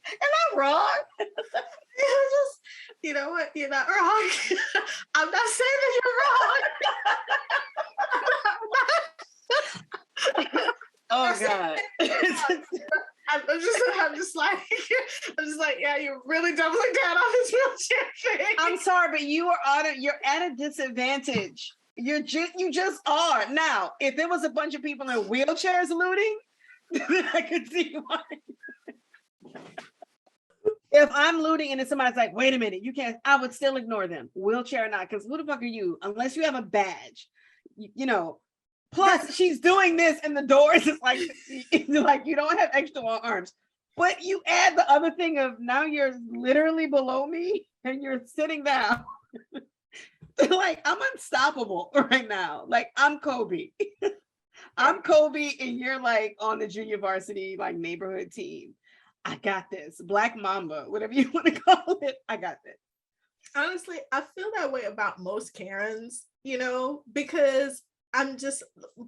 Am I wrong? Just, you know what? You're not wrong. I'm not saying that you're wrong. Oh God. I'm just like, yeah, you're really doubling down on this wheelchair thing. I'm sorry, but you're at a disadvantage. You just are. Now, if there was a bunch of people in wheelchairs looting, then I could see why. If I'm looting and then somebody's like, wait a minute, you can't, I would still ignore them, wheelchair or not, because who the fuck are you? Unless you have a badge, you know. Plus, she's doing this and the doors is like you don't have extra long arms. But you add the other thing of now you're literally below me and you're sitting down. Like, I'm unstoppable right now. Like, I'm Kobe. I'm Kobe and you're like on the junior varsity, like neighborhood team. I got this. Black Mamba, whatever you want to call it. I got this. Honestly, I feel that way about most Karens, you know, because I'm just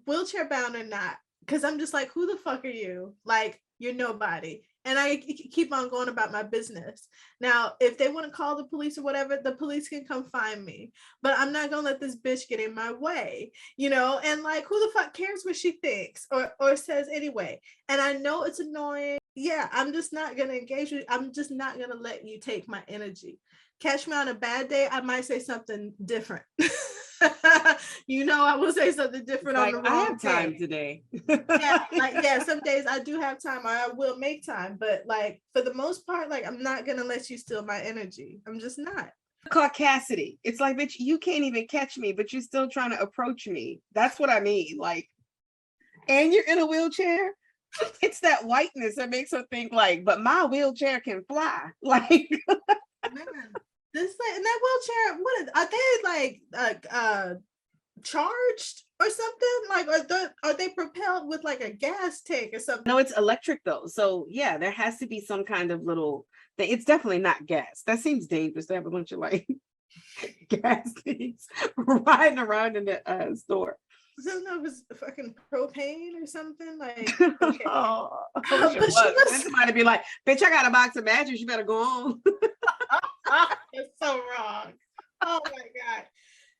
wheelchair bound or not, because I'm just like, who the fuck are you? Like, you're nobody. And I keep on going about my business. Now, if they want to call the police or whatever, the police can come find me. But I'm not going to let this bitch get in my way, you know? And like, who the fuck cares what she thinks or says anyway? And I know it's annoying. Yeah, I'm just not going to engage with you. I'm just not going to let you take my energy. Catch me on a bad day, I might say something different. You know, I will say something different on the wrong day. I have time today. Some days I do have time, or I will make time, but like for the most part, like I'm not gonna let you steal my energy. I'm just not. Caucasity. It's like, bitch, you can't even catch me, but you're still trying to approach me. That's what I mean. Like, and you're in a wheelchair. It's that whiteness that makes her think like, but my wheelchair can fly. Like, man. This in that wheelchair, are they like charged or something? Like are they propelled with like a gas tank or something? No, it's electric though. So yeah, there has to be some kind of little thing. It's definitely not gas. That seems dangerous to have a bunch of like gas things riding around in the store. I don't know if it's fucking propane or something. Like, okay. Oh, then somebody be like, bitch, I got a box of matches, you better go on. It's so wrong. Oh my God.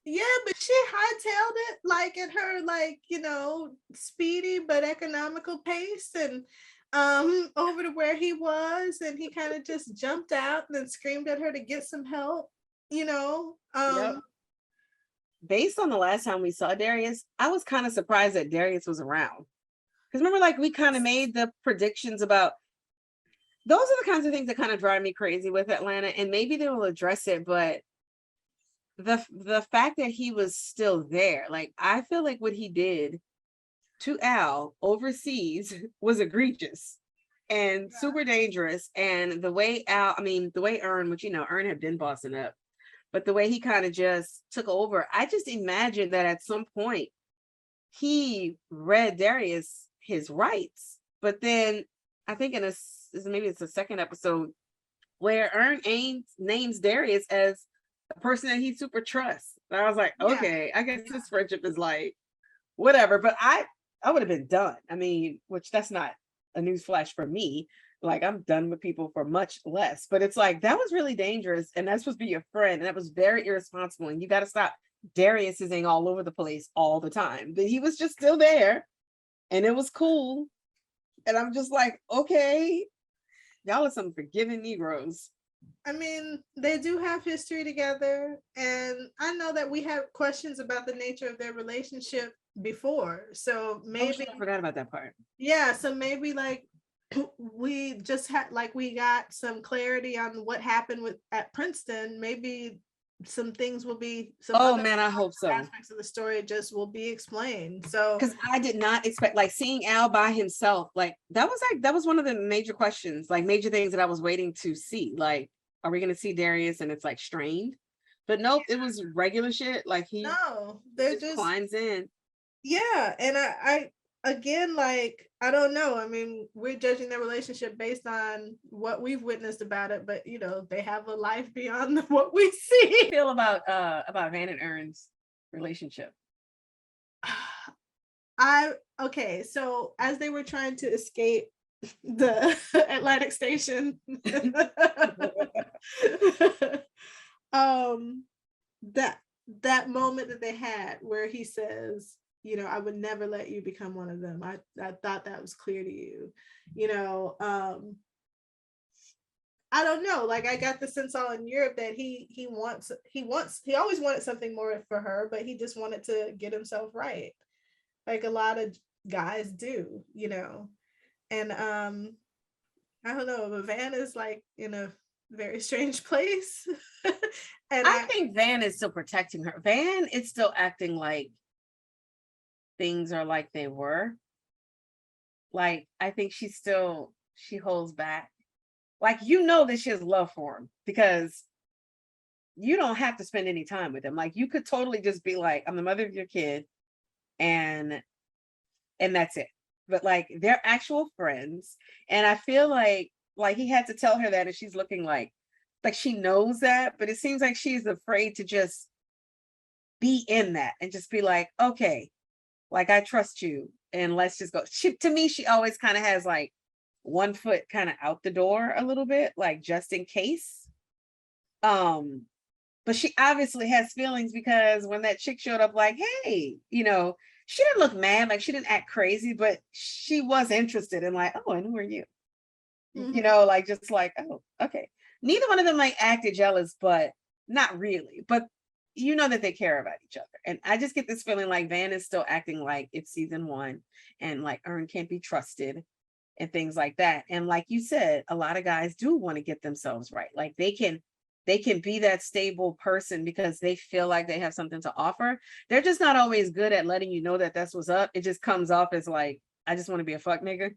Yeah, but she hightailed it like at her, like, you know, speedy but economical pace, and over to where he was, and he kind of just jumped out and then screamed at her to get some help, you know. Yep. Based on the last time we saw Darius, I was kind of surprised that Darius was around. Because remember, like, we kind of made the predictions about, those are the kinds of things that kind of drive me crazy with Atlanta, and maybe they will address it, but the fact that he was still there, like, I feel like what he did to Al overseas was egregious and super dangerous. And the way the way Ern, which, you know, Ern had been bossing up, but the way he kind of just took over, I just imagined that at some point he read Darius his rights. But then I think maybe it's the second episode where Ern names Darius as a person that he super trusts. And I was like, okay, I guess this friendship is like whatever. But I would have been done. I mean, which that's not a newsflash for me. Like, I'm done with people for much less. But it's like, that was really dangerous, and that's supposed to be your friend, and that was very irresponsible. And you got to stop Darius is all over the place all the time. But he was just still there, and it was cool. And I'm just like, okay, y'all are some forgiving Negroes. I mean, they do have history together, and I know that we have questions about the nature of their relationship before. So maybe I forgot about that part. Yeah, so maybe like we just had we got some clarity on what happened at Princeton. Maybe some things will be I hope so. Aspects of the story just will be explained. So because I did not expect, like, seeing Al by himself, like that was one of the major questions, like major things that I was waiting to see. Like, are we going to see Darius and it's like strained? But nope, it was regular shit. Like he No, they're just just climbs in. yeah. And I again, like, I don't know. I mean, we're judging their relationship based on what we've witnessed about it, but you know, they have a life beyond what we see. Feel about Van and Ern's relationship. Okay, so as they were trying to escape the Atlantic station, um that moment that they had where he says, you know, I would never let you become one of them. I thought that was clear to you. You know, I don't know. Like, I got the sense all in Europe that he always wanted something more for her, but he just wanted to get himself right, like a lot of guys do, you know. And I don't know, but Van is like in a very strange place. And I think Van is still protecting her. Van is still acting like things are like they were. Like, I think she holds back. Like, you know that she has love for him because you don't have to spend any time with him. Like, you could totally just be like, I'm the mother of your kid, and that's it. But like, they're actual friends. And I feel like he had to tell her that, and she's looking like she knows that, but it seems like she's afraid to just be in that and just be like, okay, like, I trust you and let's just go. To me, she always kind of has like one foot kind of out the door a little bit, like, just in case. But she obviously has feelings because when that chick showed up, like, hey, you know, she didn't look mad, like she didn't act crazy, but she was interested in like, oh, and who are you? Mm-hmm. You know, like, just like, oh, okay. Neither one of them like acted jealous, but not really. But you know that they care about each other. And I just get this feeling like Van is still acting like it's season 1 and like Ern can't be trusted and things like that. And like you said, a lot of guys do want to get themselves right. Like, they can be that stable person because they feel like they have something to offer. They're just not always good at letting you know that that's what's up. It just comes off as like, I just want to be a fuck nigga.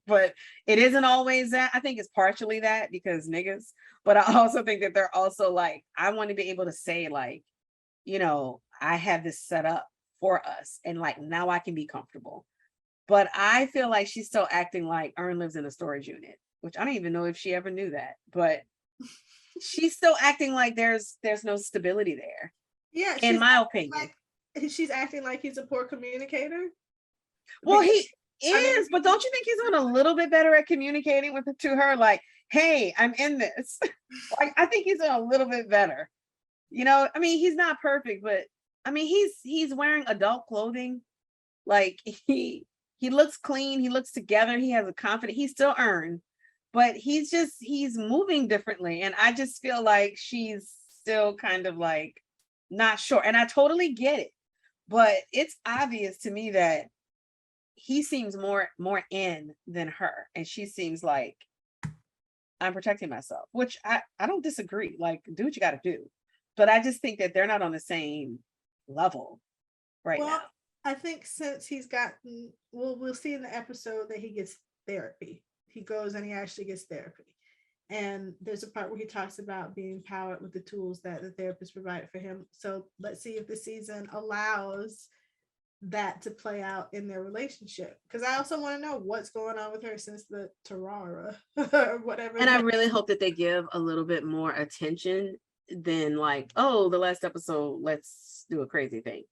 But it isn't always that. I think it's partially that because niggas, but I also think that they're also like, I want to be able to say like, you know, I have this set up for us and like, now I can be comfortable. But I feel like she's still acting like Ern lives in a storage unit, which I don't even know if she ever knew that, but she's still acting like there's no stability there. Yeah, in my opinion. Like, she's acting like he's a poor communicator. Well, he is, but don't you think he's doing a little bit better at communicating with to her? Like, hey, I'm in this. Like, I think he's doing a little bit better. You know, I mean, he's not perfect, but I mean, he's wearing adult clothing. Like, he looks clean, he looks together, he has a confidence, he's still Ern, but he's moving differently. And I just feel like she's still kind of like not sure. And I totally get it, but it's obvious to me that he seems more in than her, and she seems like, I'm protecting myself, which I don't disagree. Like, do what you got to do, but I just think that they're not on the same level right now. I think since he's gotten, we'll see in the episode that he gets therapy. He goes and he actually gets therapy. And there's a part where he talks about being empowered with the tools that the therapist provided for him. So let's see if the season allows that to play out in their relationship. Because I also want to know what's going on with her since the Tarara or whatever. And I really hope that they give a little bit more attention than like, oh, the last episode, let's do a crazy thing.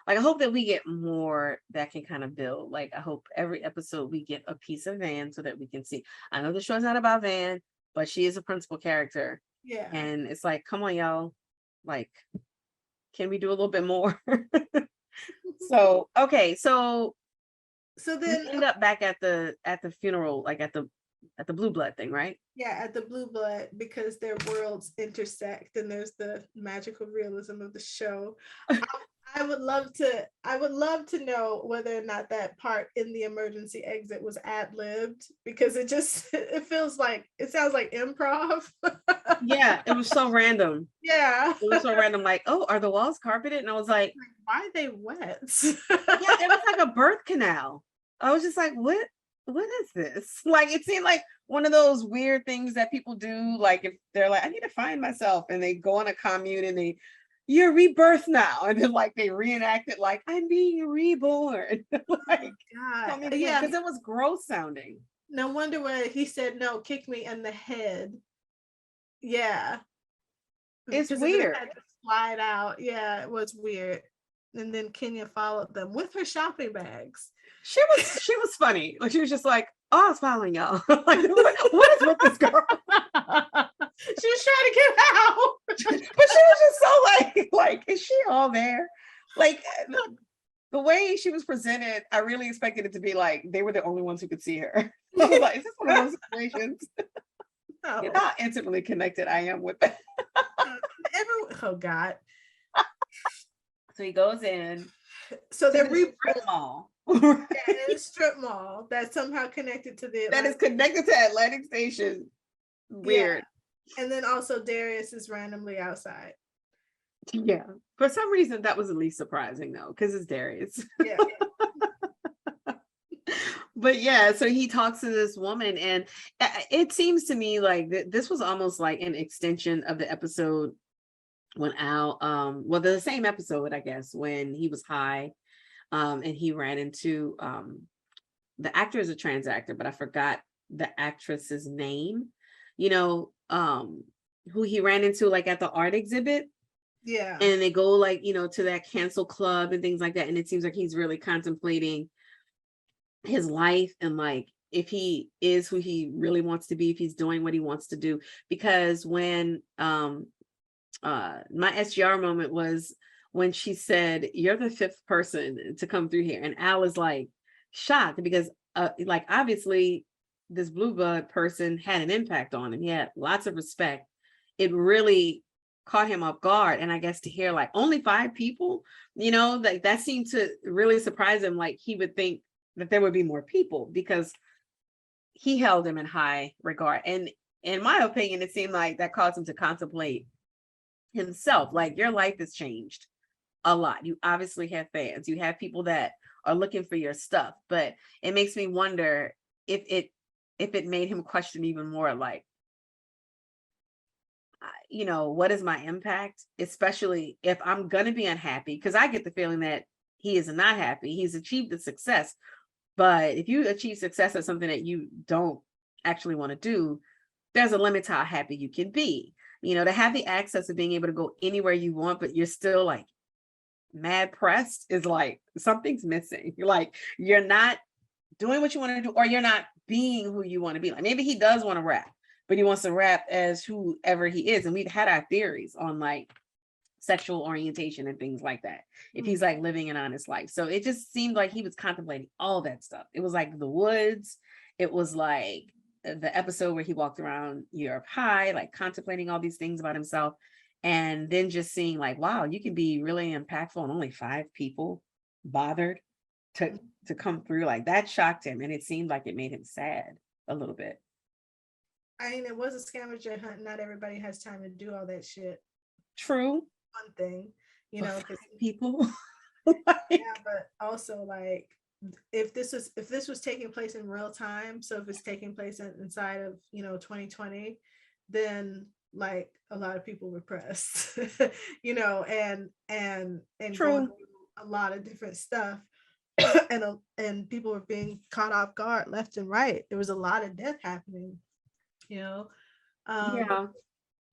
Like, I hope that we get more that can kind of build. Like, I hope every episode we get a piece of Van so that we can see. I know the show's not about Van, but she is a principal character. Yeah. And it's like, come on, y'all. Like, can we do a little bit more? So, okay. So then we end up back at the funeral, like at the Blue Blood thing, right? Yeah, at the Blue Blood, because their worlds intersect and there's the magical realism of the show. I would love to know whether or not that part in the emergency exit was ad-libbed, because it sounds like improv. Yeah, it was so random. Yeah. It was so random, like, oh, are the walls carpeted? And I was like, why are they wet? Yeah, it was like a birth canal. I was just like, what is this? Like, it seemed like one of those weird things that people do, like if they're like, I need to find myself, and they go on a commune and they you're rebirth now. And then like they reenacted like, I'm being reborn. Like, God. yeah, because it was gross sounding. No wonder why he said, no, kick me in the head. Yeah. It's Because weird. it had to slide out. Yeah, it was weird. And then Kenya followed them with her shopping bags. She was funny. Like she was just like, oh, I was following y'all. Like, what is with this girl? She was trying to get out. But she was just so like, is she all there? Like the way she was presented, I really expected it to be like they were the only ones who could see her. I was like, is this one of those situations? No. You know how intimately connected I am with that. Oh God. So he goes in. So they're strip mall. Yeah, in a strip mall that's somehow connected to the that is connected to Atlantic Station. Weird. Yeah. And then also Darius is randomly outside. Yeah. For some reason that was the least surprising though, because it's Darius. Yeah. But yeah, so he talks to this woman, and it seems to me like this was almost like an extension of the episode when Al, well, the same episode, I guess, when he was high, and he ran into, the actor is a trans actor, but I forgot the actress's name, you know, who he ran into like at the art exhibit. Yeah. And they go like, you know, to that cancel club and things like that. And it seems like he's really contemplating his life and like if he is who he really wants to be, if he's doing what he wants to do. Because when my SGR moment was when she said, you're the fifth person to come through here, and Al is like shocked because like obviously this blue blood person had an impact on him. He had lots of respect. It really caught him off guard. And I guess to hear like only 5 people, you know, like that seemed to really surprise him. Like he would think that there would be more people because he held him in high regard. And in my opinion, it seemed like that caused him to contemplate himself. Like your life has changed a lot. You obviously have fans. You have people that are looking for your stuff. But it makes me wonder if it made him question even more, like, you know, what is my impact? Especially if I'm going to be unhappy, because I get the feeling that he is not happy. He's achieved the success. But if you achieve success at something that you don't actually want to do, there's a limit to how happy you can be. You know, to have the access of being able to go anywhere you want, but you're still like mad pressed is like something's missing. You're like, you're not doing what you want to do, or you're not being who you want to be. Like maybe he does want to rap, but he wants to rap as whoever he is. And we've had our theories on like sexual orientation and things like that, if he's like living an honest life. So it just seemed like he was contemplating all that stuff. It was like the woods. It was like the episode where he walked around Europe high, like contemplating all these things about himself. And then just seeing like, wow, you can be really impactful and only 5 people bothered to come through. Like that shocked him. And it seemed like it made him sad a little bit. I mean, it was a scavenger hunt. Not everybody has time to do all that shit. True. One thing, you know, because people. yeah, but also like if this was taking place in real time, so if it's taking place inside of 2020, then like a lot of people were pressed, and True. going through a lot of different stuff, and people were being caught off guard left and right. There was a lot of death happening, Yeah.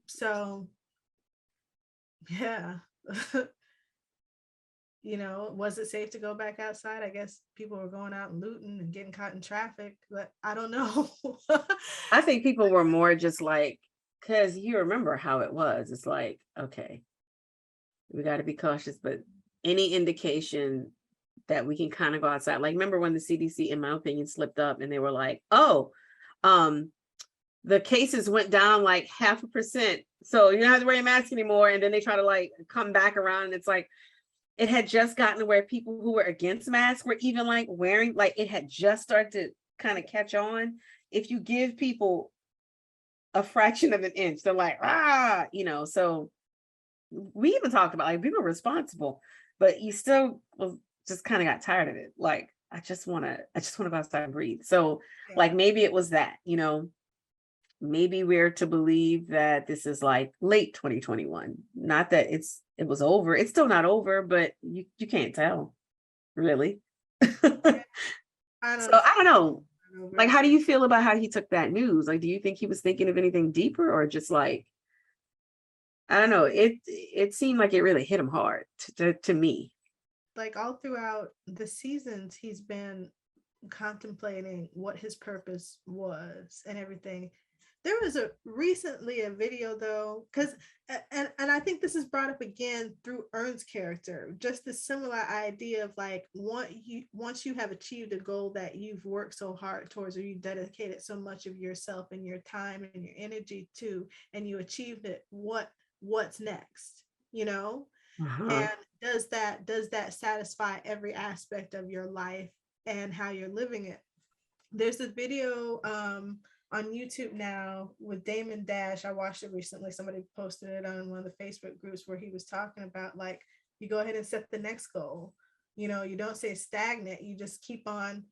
So yeah. Was it safe to go back outside? I guess people were going out and looting and getting caught in traffic, but I don't know. I think people were more just like, because you remember how it was. It's like, okay, we got to be cautious, but any indication that we can kind of go outside. Like, remember when the CDC, in my opinion, slipped up and they were like, oh, the cases went down like 0.5%. So you don't have to wear a mask anymore. And then they try to like come back around. And it's like, it had just gotten to where people who were against masks were even like wearing, like it had just started to kind of catch on. If you give people a fraction of an inch, they're like, so we even talked about like people are responsible, but you still just kind of got tired of it. Like, I just want to go outside and breathe. So like, maybe it was that, maybe we're to believe that this is like late 2021, not that it's it was over. It's still not over, but you can't tell, really. I So don't I don't know. know. Like, how do you feel about how he took that news? Like, do you think he was thinking of anything deeper, or just like, I don't know. It seemed like it really hit him hard to me. Like all throughout the seasons, he's been contemplating what his purpose was and everything. There was recently a video though, because and I think this is brought up again through Ern's character, just the similar idea of like once you have achieved a goal that you've worked so hard towards, or you dedicated so much of yourself and your time and your energy to, and you achieved it, what's next, you know? Uh-huh. And does that satisfy every aspect of your life and how you're living it? There's a video on YouTube now with Damon Dash. I watched it recently. Somebody posted it on one of the Facebook groups where he was talking about like, you go ahead and set the next goal. You know, you don't stay stagnant. You just keep on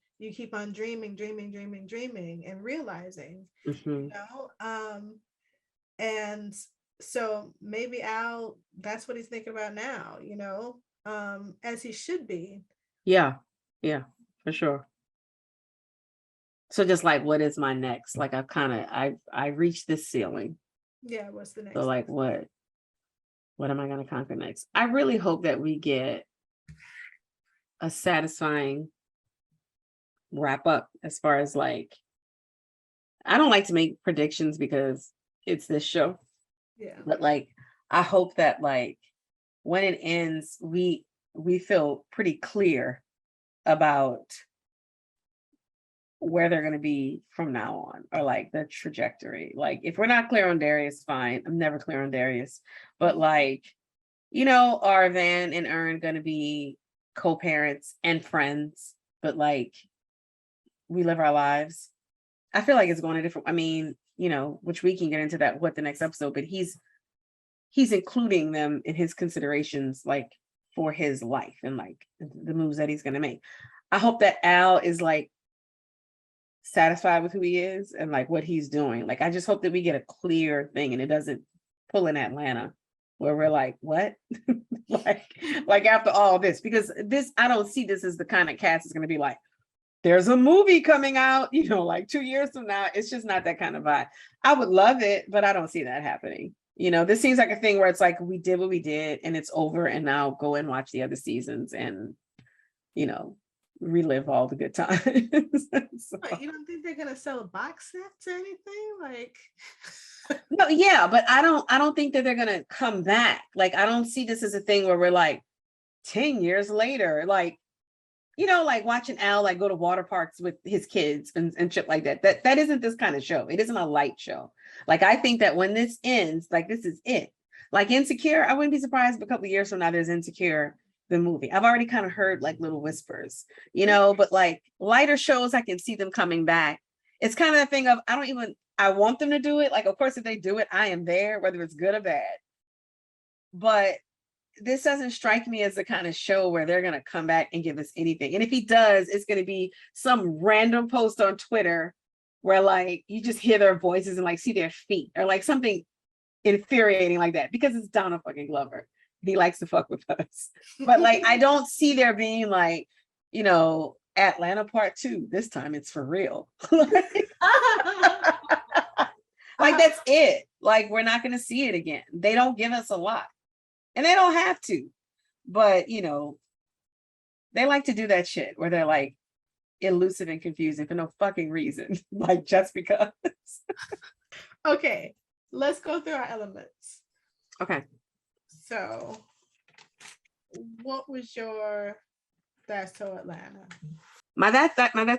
dreaming, and realizing, Mm-hmm. you know. And so maybe Al, that's what he's thinking about now, you know, as he should be. Yeah, yeah, for sure. So just like, what is my next? Like, I reached this ceiling. Yeah, what's the next So like, what am I going to conquer next? I really hope that we get a satisfying wrap up, as far as like, I don't like to make predictions because it's this show, Yeah. but like, I hope that like when it ends, we feel pretty clear about where they're going to be from now on, or like the trajectory. Like, if we're not clear on Darius, fine. I'm never clear on Darius, but like, you know, are Van and Ern going to be co-parents and friends, but like, we live our lives? I feel like it's going a different, I mean, you know, which we can get into that, what the next episode, but he's including them in his considerations, like for his life and like the moves that he's going to make. I hope that Al is like satisfied with who he is and like what he's doing. Like, I just hope that we get a clear thing and it doesn't pull in Atlanta where we're like, what? like after all this, because this, I don't see this as the kind of cast is going to be like, there's a movie coming out, you know, like 2 years from now. It's just not that kind of vibe. I would love it, but I don't see that happening. You know, this seems like a thing where it's like, we did what we did and it's over, and now go and watch the other seasons and, you know, relive all the good times. So, But you don't think they're gonna sell box sets or anything? Like no, yeah, but I don't think that they're gonna come back. Like, I don't see this as a thing where we're like 10 years later, like, you know, like watching Al like go to water parks with his kids and shit like that. That isn't this kind of show. It isn't a light show. Like, I think that when this ends, like, this is it. Like Insecure, I wouldn't be surprised if a couple of years from now there's Insecure, the movie. I've already kind of heard like little whispers, you know, but like lighter shows, I can see them coming back. It's kind of the thing of, I want them to do it. Like, of course, if they do it, I am there, whether it's good or bad. But this doesn't strike me as the kind of show where they're going to come back and give us anything. And if he does, it's going to be some random post on Twitter where like you just hear their voices and like see their feet, or like something infuriating like that, because it's Donald fucking Glover. He likes to fuck with us. But like, I don't see there being like, you know, Atlanta Part 2. This time it's for real. Like, that's it. Like, we're not going to see it again. They don't give us a lot. And they don't have to, but you know, they like to do that shit where they're like elusive and confusing for no fucking reason, like just because. okay, let's go through our elements. Okay. So, what was your That's So Atlanta? My That's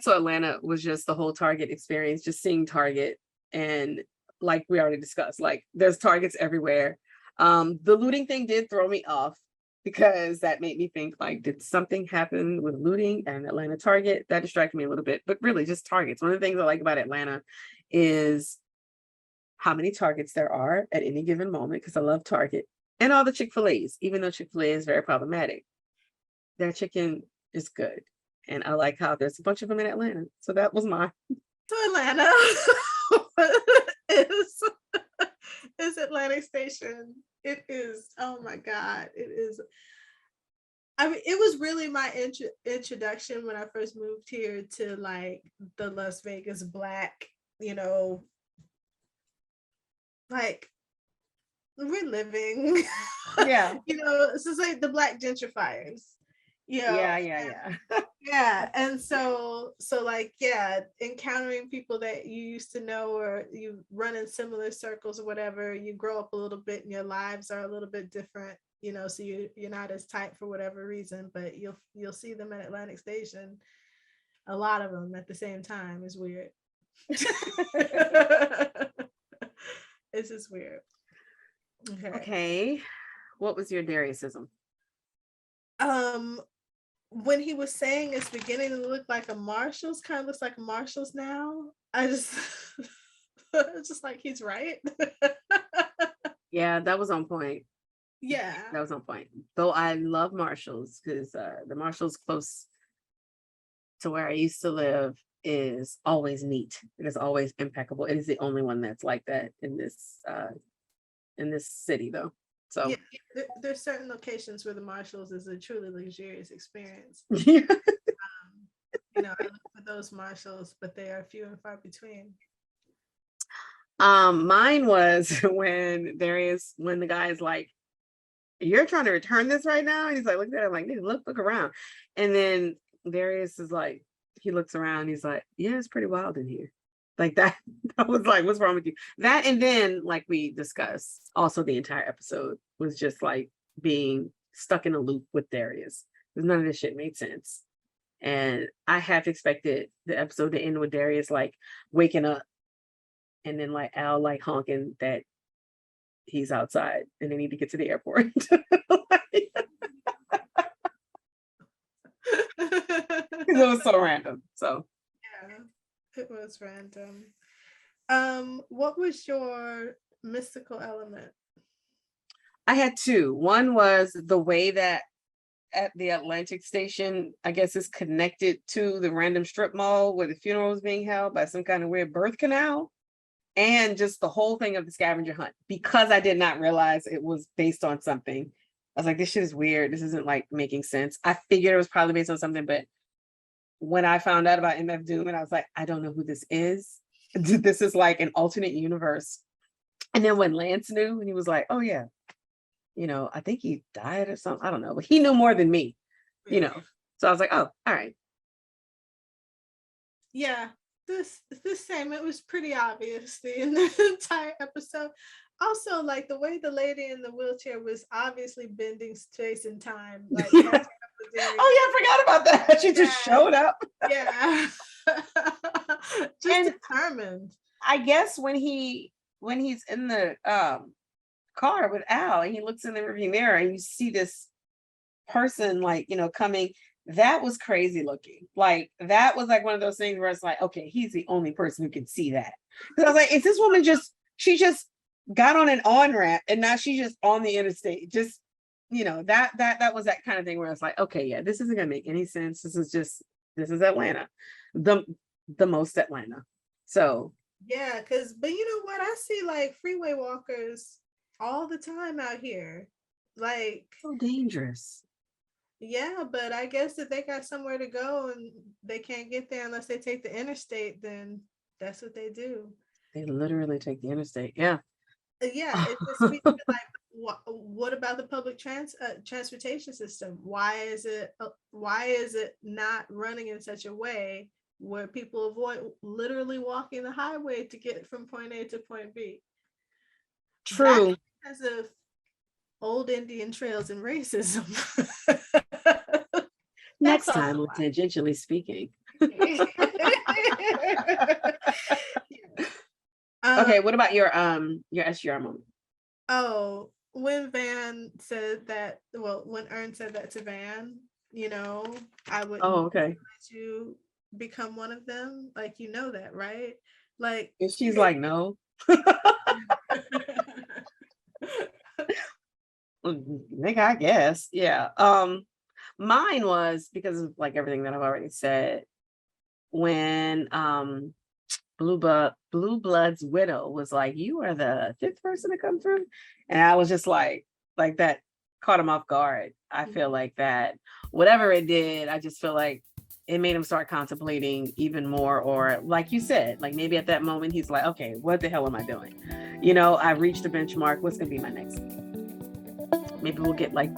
So Atlanta was just the whole Target experience, just seeing Target, and like we already discussed, like there's Targets everywhere. The looting thing did throw me off, because that made me think like, did something happen with looting and Atlanta Target? That distracted me a little bit, but really just Targets. One of the things I like about Atlanta is how many Targets there are at any given moment, because I love Target, and all the Chick-fil-A's, even though Chick-fil-A is very problematic. Their chicken is good. And I like how there's a bunch of them in Atlanta. So that was mine. So Atlanta is It's Atlantic Station. It is. Oh my God. It is. I mean, it was really my introduction when I first moved here to like the Las Vegas Black, you know, like we're living, Yeah. you know, it's just like the Black gentrifiers, you know. Yeah. Yeah, and so like, yeah, encountering people that you used to know or you run in similar circles or whatever, you grow up a little bit and your lives are a little bit different, you know, so you're not as tight for whatever reason, but you'll see them at Atlantic Station, a lot of them at the same time. Is weird. It's just weird. Okay. What was your Dariusism? When he was saying it's beginning to look like a Marshall's, kind of looks like a Marshall's now. I just it's just like he's right. Yeah, that was on point. Yeah. That was on point. Though I love Marshalls because the Marshalls close to where I used to live is always neat. It is always impeccable. It is the only one that's like that in this city though. So Yeah, there's certain locations where the Marshalls is a truly luxurious experience. yeah. You know, I look for those Marshalls, but they are few and far between. Mine was when the guy is like, you're trying to return this right now? And he's like, look at it, like, look around. And then Darius is like, he looks around, he's like, yeah, it's pretty wild in here. Like that. I was like, what's wrong with you? That, and then like we discussed, also the entire episode was just like being stuck in a loop with Darius. Because none of this shit made sense. And I half expected the episode to end with Darius like waking up and then like Al like honking that he's outside and they need to get to the airport. It was so random. So yeah, it was random. What was your mystical element? I had two. One was the way that at the Atlantic Station, I guess, is connected to the random strip mall where the funeral was being held by some kind of weird birth canal. And just the whole thing of the scavenger hunt, because I did not realize it was based on something. I was like, this shit is weird. This isn't like making sense. I figured it was probably based on something, but when I found out about MF Doom, and I was like, I don't know who this is. This is like an alternate universe. And then when Lance knew, and he was like, oh yeah, you know, I think he died or something. I don't know, but he knew more than me, you know. So I was like, oh, all right. Yeah, this same. It was pretty obvious in the entire episode. Also, like the way the lady in the wheelchair was obviously bending space and time. Like, oh yeah, I forgot about that. She just showed up. Yeah, just determined. I guess when he's in the car with Al and he looks in the rearview mirror and you see this person like, you know, coming. That was crazy looking. Like that was like one of those things where it's like, okay, he's the only person who can see that. Because I was like, is this woman she just got on an on-ramp and now she's just on the interstate? Just, you know, that was that kind of thing where it's like, okay, yeah, this isn't gonna make any sense. This is Atlanta. The most Atlanta. So yeah, but you know what? I see like freeway walkers all the time out here. Like so dangerous. Yeah, but I guess if they got somewhere to go and they can't get there unless they take the interstate, then that's what they do. They literally take the interstate. Yeah. Yeah, it just means like, what about the public transportation system? Why is it not running in such a way where people avoid literally walking the highway to get from point A to point B? True. Because of old Indian trails and racism. Next time, tangentially speaking. Okay, what about your SGR moment? Oh, when Van said that, well, when Ern said that to Van, you know, I would let you become one of them. Like, you know that, right? Like, and she's like, no. Nigga, I guess. Yeah. Mine was because of like everything that I've already said. When Blue Blood's widow was like, you are the fifth person to come through. And I was just like that caught him off guard. I feel like that whatever it did, I just feel like it made him start contemplating even more, or like you said, like maybe at that moment he's like, okay, what the hell am I doing? You know, I've reached a benchmark. What's gonna be my next? Maybe we'll get like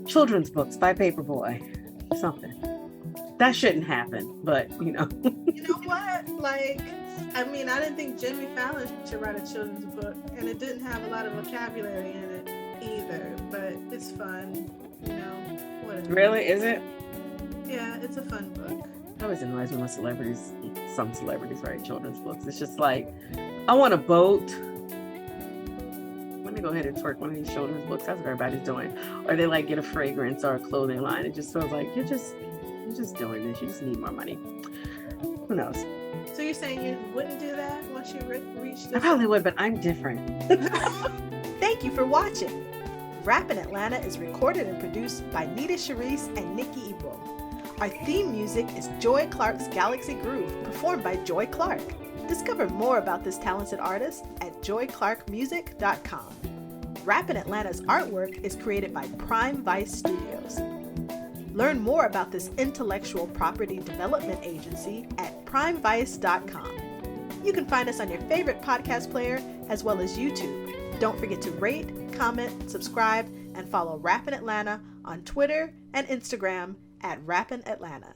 children's books by Paperboy, something. That shouldn't happen, but you know. You know what? Like, I mean, I didn't think Jimmy Fallon should write a children's book, and it didn't have a lot of vocabulary in it either, but it's fun, you know. Whatever. Really? Is it? Yeah, it's a fun book. It always annoys me when some celebrities write children's books. It's just like, I want a boat. Let me go ahead and twerk one of these children's books. That's what everybody's doing. Or they like get a fragrance or a clothing line. It just feels like you're just doing this. You just need more money. Who knows? So you're saying you wouldn't do that once you reach this? I probably would, but I'm different. Thank you for watching. Rappin' Atlanta is recorded and produced by Nita Sharice and Nikki Ebro. Our theme music is Joy Clark's Galaxy Groove, performed by Joy Clark. Discover more about this talented artist at joyclarkmusic.com. Rappin' Atlanta's artwork is created by Prime Vice Studios. Learn more about this intellectual property development agency at primevice.com. You can find us on your favorite podcast player as well as YouTube. Don't forget to rate, comment, subscribe, and follow Rappin' Atlanta on Twitter and Instagram at Rappin' Atlanta.